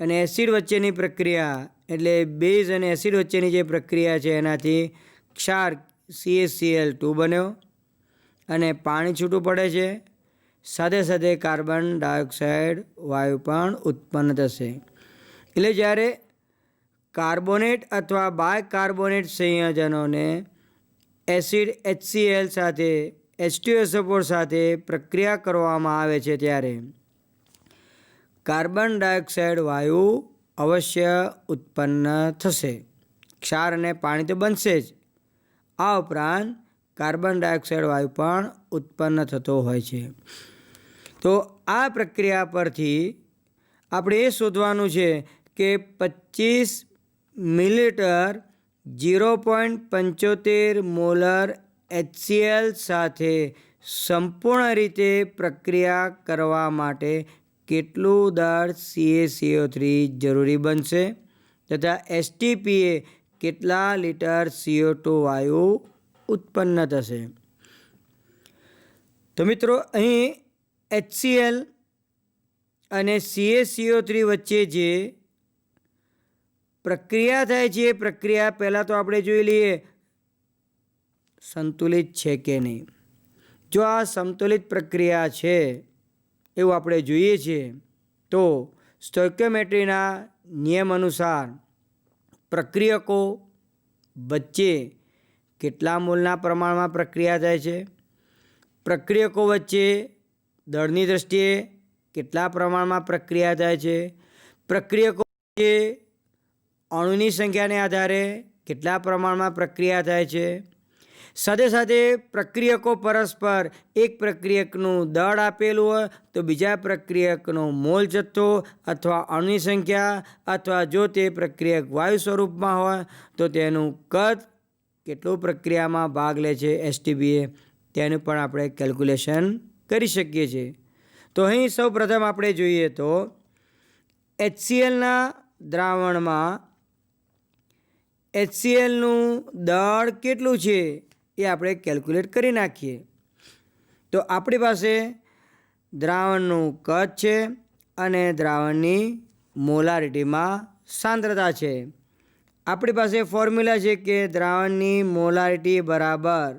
અને એસિડ વચ્ચેની પ્રક્રિયા એટલે બેઝ અને એસિડ વચ્ચેની જે પ્રક્રિયા છે એનાથી ક્ષાર CaCl2 બન્યો અને પાણી છૂટું પડે છે. સાથે સાથે કાર્બન ડાયોક્સાઇડ વાયુ પણ ઉત્પન્ન થશે. એટલે જ્યારે કાર્બોનેટ અથવા બાયકાર્બોનેટ સંયોજનોને એસિડ HCl સાથે H2SO4 સાથે પ્રક્રિયા કરવામાં આવે છે ત્યારે કાર્બન ડાયોક્સાઇડ વાયુ અવશ્ય ઉત્પન્ન થશે. ક્ષાર અને પાણી તો બનશે જ, આ ઉપરાંત કાર્બન ડાયોક્સાઇડ વાયુ પણ ઉત્પન્ન થતો હોય છે. તો આ પ્રક્રિયા પરથી આપણે એ શોધવાનું છે કે 25 મિલીલીટર 0.75 મોલર HCl સાથે સંપૂર્ણ રીતે પ્રક્રિયા કરવા માટે કેટલું દળ CaCO3 જરૂરી બનશે તથા STPએ કેટલા લીટર CO2 વાયુ ઉત્પન્ન થશે. તો મિત્રો, અહીં HCl અને CaCO3 વચ્ચે જે પ્રક્રિયા થાય છે એ પ્રક્રિયા પહેલાં તો આપણે જોઈ લઈએ સંતુલિત છે કે નહીં. જો આ સંતુલિત પ્રક્રિયા છે એવું આપણે જોઈએ છીએ તો સ્ટોઇકિયોમેટ્રીના નિયમ અનુસાર પ્રક્રિયકો વચ્ચે કેટલા મોલના પ્રમાણમાં પ્રક્રિયા થાય છે, પ્રક્રિયકો વચ્ચે દળની દ્રષ્ટિએ કેટલા પ્રમાણમાં પ્રક્રિયા થાય છે, પ્રક્રિયકો વચ્ચે અણુની સંખ્યાને આધારે કેટલા પ્રમાણમાં પ્રક્રિયા થાય છે, સાથે સાથે પ્રક્રિયકો પરસ્પર એક પ્રક્રિયકનું દળ આપેલું હોય તો બીજા પ્રક્રિયકનો મોલ જથ્થો અથવા અણુની સંખ્યા અથવા જો તે પ્રક્રિયક વાયુ સ્વરૂપમાં હોય તો તેનું કદ કેટલું પ્રક્રિયામાં ભાગ લે છે STPએ તેનું પણ આપણે કેલ્ક્યુલેશન કરી શકીએ છીએ. તો અહીં સૌ પ્રથમ આપણે જોઈએ તો HClના દ્રાવણમાં HClનું દળ કેટલું છે એ આપણે કેલ્ક્યુલેટ કરી નાખીએ. તો આપણી પાસે દ્રાવણનું કદ છે અને દ્રાવણની મોલારિટીમાં સાંદ્રતા છે. આપણી પાસે ફોર્મ્યુલા છે કે દ્રાવણની મોલારિટી બરાબર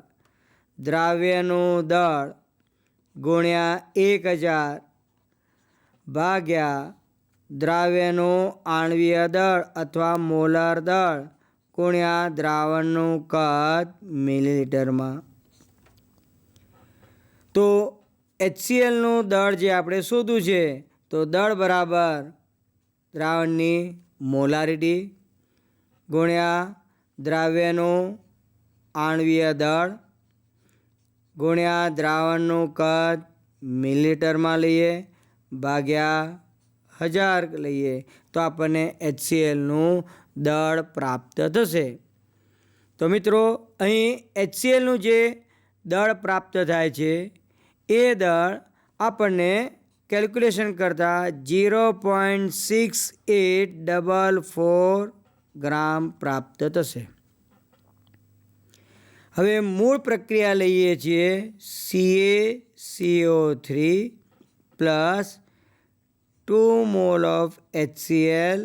દ્રાવ્યનું દળ ગુણ્યા 1000 ભાગ્યા દ્રાવ્યનું આણ્વીય દળ અથવા મોલર દળ ગુણ્યા દ્રાવણનું કદ મિલીલીટરમાં. તો HClનું દળ જે આપણે શોધવું છે તો દળ બરાબર દ્રાવણની મોલારિટી ગુણ્યા દ્રાવ્યનું આણ્વીય દળ ગુણ્યા દ્રાવણનું કદ મિલીલીટરમાં લઈએ ભાગ્યા 1000 લઈએ તો આપણને HClનું દળ પ્રાપ્ત થશે. તો મિત્રો અહીં HClનું જે દળ પ્રાપ્ત થાય છે એ દળ આપણને કેલ્ક્યુલેશન કરતાં 0.6844 ગ્રામ પ્રાપ્ત થશે. હવે મૂળ પ્રક્રિયા લઈએ છીએ. CaCO3 plus 2 mol of HCl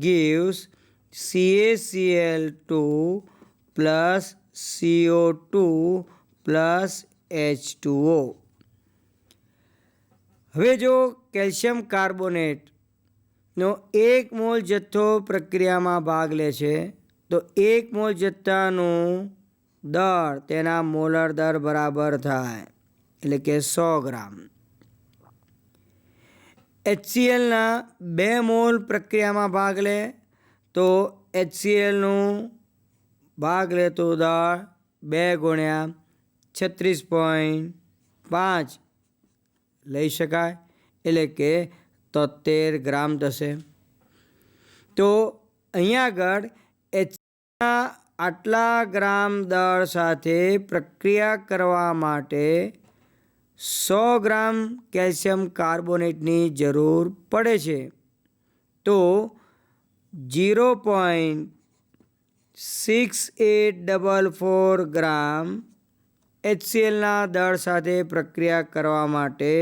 gives CaCl2 plus CO2 plus H2O. હવે જો કેલ્શિયમ કાર્બોનેટનો 1 મોલ જથ્થો પ્રક્રિયામાં ભાગ લે છે તો 1 મોલ જથ્થાનું દળ તેના મોલર દર બરાબર થાય એટલે કે 100 ગ્રામ. HClના 2 મોલ પ્રક્રિયામાં ભાગ લે તો HClનું ભાગ લેતું દળ 2 ગુણ્યા 36.5 લઈ શકાય એટલે કે 73 ગ્રામ થશે. તો અહીંયા આગળ HClના આટલા ગ્રામ દળ સાથે પ્રક્રિયા કરવા માટે 100 ગ્રામ કેલ્શિયમ કાર્બોનેટની જરૂર પડે છે. તો 0.6844 ગ્રામ HClના દળ સાથે પ્રક્રિયા કરવા માટે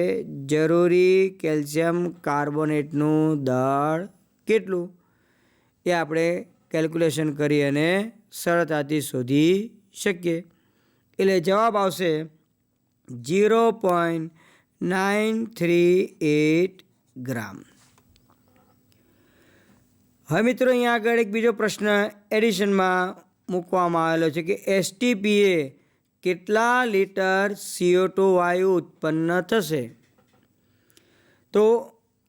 જરૂરી કેલ્શિયમ કાર્બોનેટનું દળ કેટલું એ આપણે કેલ્ક્યુલેશન કરી અને સરળતાથી શોધી શકીએ. એટલે જવાબ આવશે 0.938 ગ્રામ. હવે મિત્રો અહીંયા આગળ એક બીજો પ્રશ્ન એડિશનમાં મૂકવામાં આવેલો છે કે STPએ કેટલા લીટર CO2 વાયુ ઉત્પન્ન થશે. તો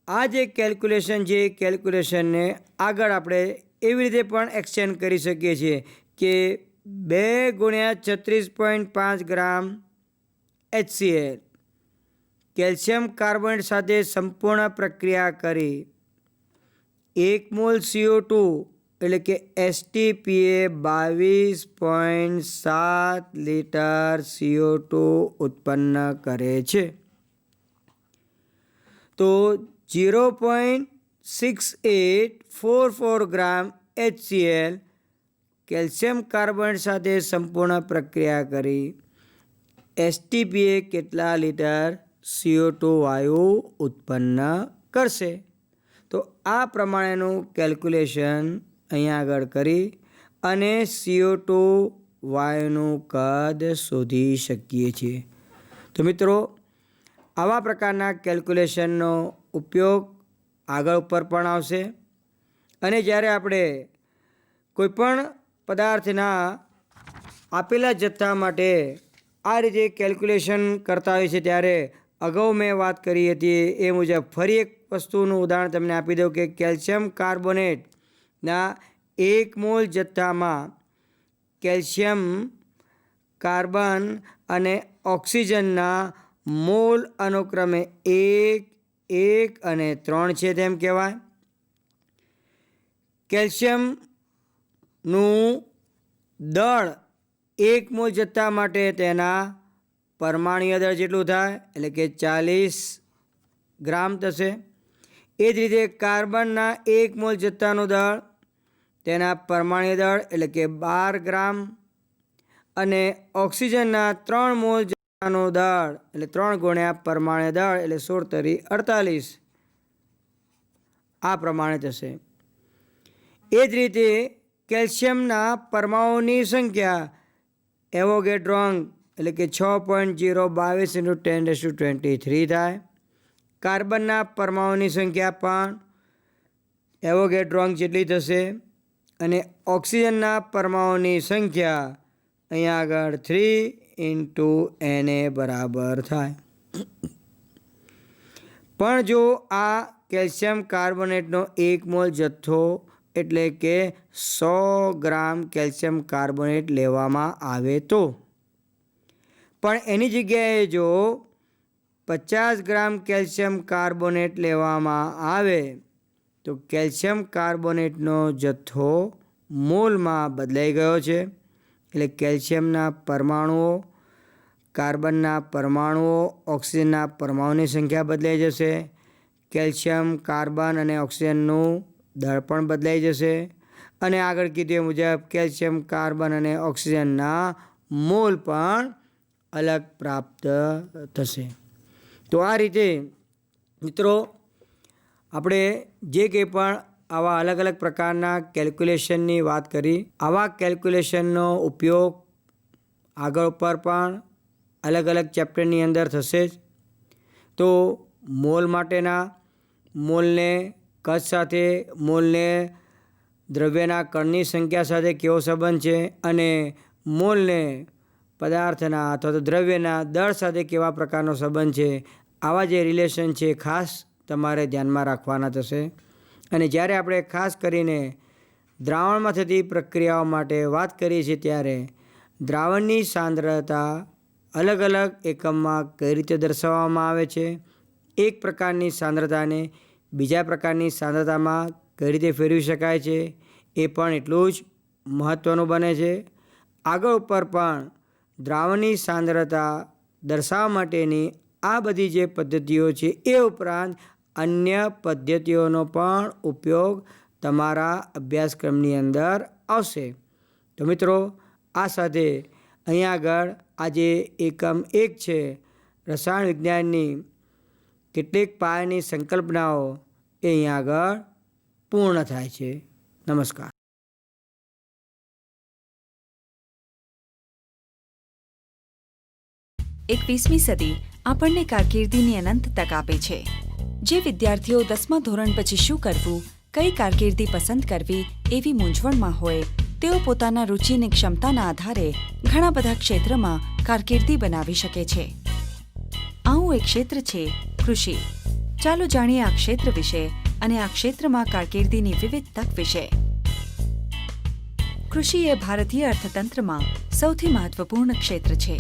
આ જે કેલ્ક્યુલેશન છે એ કેલ્ક્યુલેશનને આગળ આપણે એવી રીતે પણ એક્સટેન્ડ કરી શકીએ છીએ કે 2 ગુણ્યા 36.5 ગ્રામ HCl કેલ્શિયમ કાર્બોનેટ સાથે સંપૂર્ણ પ્રક્રિયા કરી 1 મોલ CO2 એટલે કે STPએ 22.7 લીટર CO2 ઉત્પન્ન કરે છે. તો 0.6844 ગ્રામ HCl કેલ્શિયમ કાર્બોનેટ સાથે સંપૂર્ણ પ્રક્રિયા કરી STPએ કેટલા લીટર CO2 વાયુ ઉત્પન્ન કરશે. તો આ પ્રમાણેનું કેલ્ક્યુલેશન અહીંયા આગળ કરી અને CO2 વાયુનું કદ શોધી શકીએ છીએ. તો મિત્રો આવા પ્રકારના કેલ્ક્યુલેશનનો ઉપયોગ આગળ ઉપર પણ આવશે અને જ્યારે આપણે કોઈપણ પદાર્થના આપેલા જથ્થા માટે આ રીતે કેલ્ક્યુલેશન કરતા હોય છે ત્યારે અગાઉ મેં વાત કરી હતી એ મુજબ ફરી એક વસ્તુનું ઉદાહરણ તમને આપી દઉં કે કેલ્શિયમ કાર્બોનેટના 1 મોલ જથ્થામાં કેલ્શિયમ કાર્બન અને ઓક્સિજનના મોલ અનુક્રમે 1, 1 અને 3 છે તેમ કહેવાય. કેલ્શિયમનું દળ 1 મોલ જથ્થા માટે તેના પરમાણુય દળ જેટલું થાય એટલે કે 40 ગ્રામ થશે. એ જ રીતે કાર્બનના 1 મોલ જથ્થાનું દળ તેના પરમાણુય દળ એટલે કે 12 ગ્રામ અને ઓક્સિજનના 3 મોલ જથ્થાનું દળ એટલે 3 ગુણ્યા પરમાણુય દળ એટલે 16 તરી 48 આ પ્રમાણે થશે. એ જ રીતે કેલ્શિયમના પરમાણુની સંખ્યા એવોગેડ્રોન એટલે કે 6.022 × 1023 થાય. કાર્બનના પરમાણુની સંખ્યા પણ એવોગેડ્રોન જેટલી થશે અને ઓક્સિજનના પરમાણુની સંખ્યા અહીંયા આગળ 3 × Na બરાબર થાય. પણ જો આ કેલ્શિયમ કાર્બોનેટનો 1 મોલ જથ્થો એટલે કે 100 ગ્રામ કેલ્શિયમ કાર્બોનેટ લેવામાં આવે તો, પણ એની જગ્યાએ જો 50 ગ્રામ કેલ્શિયમ કાર્બોનેટ લેવામાં આવે તો કેલ્શિયમ કાર્બોનેટનો જથ્થો મોલમાં બદલાઈ ગયો છે. એટલે કેલ્શિયમના પરમાણુઓ, કાર્બનના પરમાણુઓ, ઓક્સિજનના પરમાણુની સંખ્યા બદલાઈ જશે. કેલ્શિયમ, કાર્બન અને ઓક્સિજનનું દળ પણ બદલાઈ જશે. અને આગળ કીધું મુજબ કેલ્શિયમ, કાર્બન અને ઓક્સિજનના મોલ પણ અલગ પ્રાપ્ત થશે. તો આ રીતે મિત્રો આપણે જે કંઈ પણ આવા અલગ અલગ પ્રકારના કેલ્ક્યુલેશનની વાત કરી, આવા કેલ્ક્યુલેશનનો ઉપયોગ આગળ ઉપર પણ અલગ અલગ ચેપ્ટરની અંદર થશે જ. તો મોલ માટેના મોલને કદ સાથે, મોલને દ્રવ્યના કણની સંખ્યા સાથે કેવો સંબંધ છે અને મોલને પદાર્થના અથવા તો દ્રવ્યના દળ સાથે કેવા પ્રકારનો સંબંધ છે, આવા જે રિલેશન છે ખાસ તમારે ધ્યાનમાં રાખવાના થશે. અને જ્યારે આપણે ખાસ કરીને દ્રાવણમાં થતી પ્રક્રિયાઓ માટે વાત કરીએ છીએ ત્યારે દ્રાવણની સાંદ્રતા અલગ અલગ એકમમાં કઈ રીતે દર્શાવવામાં આવે છે, એક પ્રકારની સાંદ્રતાને બીજા પ્રકારની સાંદ્રતામાં કઈ રીતે ફેરવી શકાય છે, એ પણ એટલું જ મહત્ત્વનું બને છે. આગળ ઉપર પણ દ્રાવણની સાંદ્રતા દર્શાવવા માટેની આ બધી જે પદ્ધતિઓ છે એ ઉપરાંત અન્ય પદ્ધતિઓનો પણ ઉપયોગ તમારા અભ્યાસક્રમની અંદર આવશે. તો મિત્રો આ સાથે અહીંયા આગળ આજે એકમ 1 છે રસાયણ વિજ્ઞાનની કેટલીક પાયાની સંકલ્પનાઓ એ અહીંયા આગળ પૂર્ણ થાય છે. નમસ્કાર. 21મી સદી આપણને કારકિર્દીની અનંત તક આપે છે. જે વિદ્યાર્થીઓ 10મા ધોરણ પછી શું કરવું, કઈ કારકિર્દી પસંદ કરવી એવી મૂંઝવણમાં હોય, તેઓ પોતાના રુચિની ક્ષમતાના આધારે ઘણા બધા ક્ષેત્રમાં કારકિર્દી બનાવી શકે છે. આવું એક ક્ષેત્ર છે કૃષિ. ચાલો જાણીએ આ ક્ષેત્ર વિશે અને આ ક્ષેત્રમાં કારકિર્દીની વિવિધ તક વિશે. કૃષિ એ ભારતીય અર્થતંત્રમાં સૌથી મહત્વપૂર્ણ ક્ષેત્ર છે.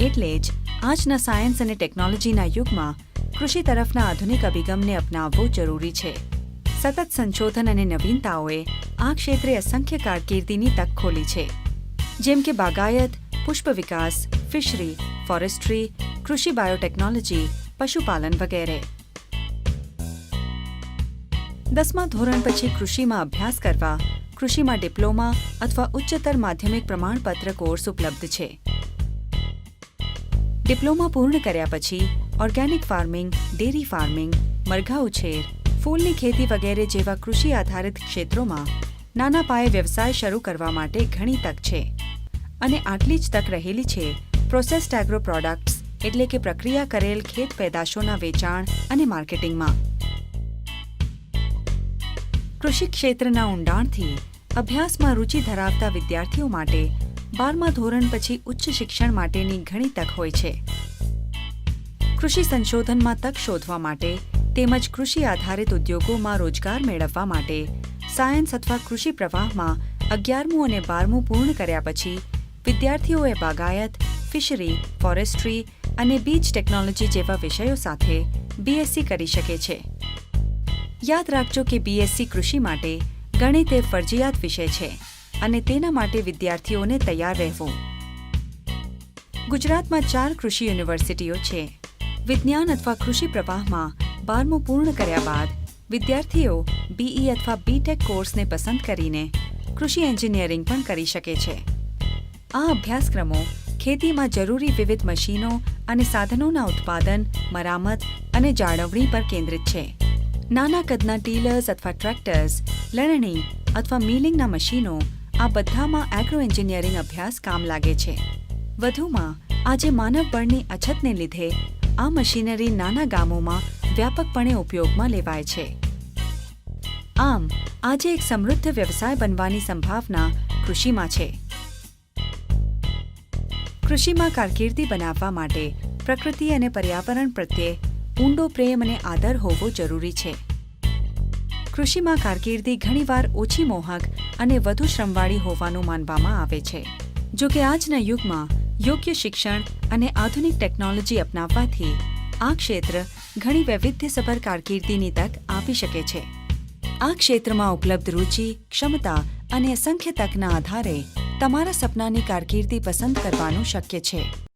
એટલે જ આજના સાયન્સ અને ટેકનોલોજીના યુગમાં કૃષિ તરફના આધુનિક અભિગમને અપનાવવો જરૂરી છે. સતત સંશોધન અને નવીનતાઓએ આ ક્ષેત્રે અસંખ્ય કારકિર્દીની તક ખોલી છે, જેમ કે બાગાયત, પુષ્પ વિકાસ, ફિશરી, ફોરેસ્ટ્રી, કૃષિ બાયોટેકનોલોજી, પશુપાલન વગેરે. 10મા ધોરણ પછી કૃષિમાં અભ્યાસ કરવા કૃષિમાં ડિપ્લોમા અથવા ઉચ્ચતર માધ્યમિક પ્રમાણપત્ર કોર્સ ઉપલબ્ધ છે. ડિપ્લોમા પૂર્ણ કર્યા પછી ઓર્ગેનિક ફાર્મિંગ, ડેરી ફાર્મિંગ, મરઘા ઉછેર, ફૂલની ખેતી વગેરે જેવા કૃષિ આધારિત ક્ષેત્રોમાં નાના પાયે વ્યવસાય શરૂ કરવા માટે ઘણી તક છે. અને આટલી જ તક રહેલી છે પ્રોસેસ્ડ એગ્રો પ્રોડક્ટ્સ એટલે કે પ્રક્રિયા કરેલ ખેત પેદાશોના વેચાણ અને માર્કેટિંગમાં. કૃષિ ક્ષેત્રના ઊંડાણથી અભ્યાસમાં રુચિ ધરાવતા વિદ્યાર્થીઓ માટે 12મા ધોરણ પછી ઉચ્ચ શિક્ષણ માટેની ઘણી તક હોય છે. કૃષિ સંશોધનમાં તક શોધવા માટે તેમજ કૃષિ આધારિત ઉદ્યોગોમાં રોજગાર મેળવવા માટે સાયન્સ અથવા કૃષિ પ્રવાહમાં 11મું અને 12મું પૂર્ણ કર્યા પછી વિદ્યાર્થીઓએ બાગાયત, ફિશરી, ફોરેસ્ટ્રી અને બીજ ટેકનોલોજી જેવા વિષયો સાથે બીએસસી કરી શકે છે. યાદ રાખજો કે બીએસસી કૃષિ માટે ગણિત એ ફરજિયાત વિષય છે અને તેના માટે વિદ્યાર્થીઓને તૈયાર રહેવું. ગુજરાતમાં 4 કૃષિ યુનિવર્સિટીઓ છે. વિજ્ઞાન અથવા કૃષિ પ્રવાહમાં 12મું પૂર્ણ કર્યા બાદ વિદ્યાર્થીઓ બીઈ અથવા બીટેક કોર્સને પસંદ કરીને કૃષિ એન્જિનિયરિંગ પણ કરી શકે છે. આ અભ્યાસક્રમો ખેતીમાં જરૂરી વિવિધ મશીનો અને સાધનોના ઉત્પાદન, મરામત અને જાળવણી પર કેન્દ્રિત છે. નાના કદના ટીલર્સ અથવા ટ્રેક્ટર્સ, લણણી અથવા મિલિંગના મશીનો આ બધામાં એગ્રો એન્જિનિયરિંગ અભ્યાસ કામ લાગે છે. વધુમાં આજે માનવ બળની અછતને લીધે આ મશીનરી નાના ગામોમાં વ્યાપકપણે ઉપયોગમાં લેવાય છે. આમ આજે એક સમૃદ્ધ વ્યવસાય બનવાની સંભાવના કૃષિમાં છે. કૃષિમાં કારકિર્દી બનાવવા માટે પ્રકૃતિ અને પર્યાવરણ પ્રત્યે ઊંડો પ્રેમ અને આદર હોવો જરૂરી છે. કૃષિમાં કારકિર્દી ઘણીવાર ઓછી મોહક અને વધુ શ્રમવાળી હોવાનું માનવામાં આવે છે. જો કે આજના યુગમાં યોગ્ય શિક્ષણ અને આધુનિક ટેકનોલોજી અપનાવવાથી આ ક્ષેત્ર ઘણી વૈવિધ્યસભર કારકિર્દીની તક આપી શકે છે. આ ક્ષેત્રમાં ઉપલબ્ધ રુચિ, ક્ષમતા અને અસંખ્ય તકના આધારે તમારા સપનાની કારકિર્દી પસંદ કરવાનું શક્ય છે.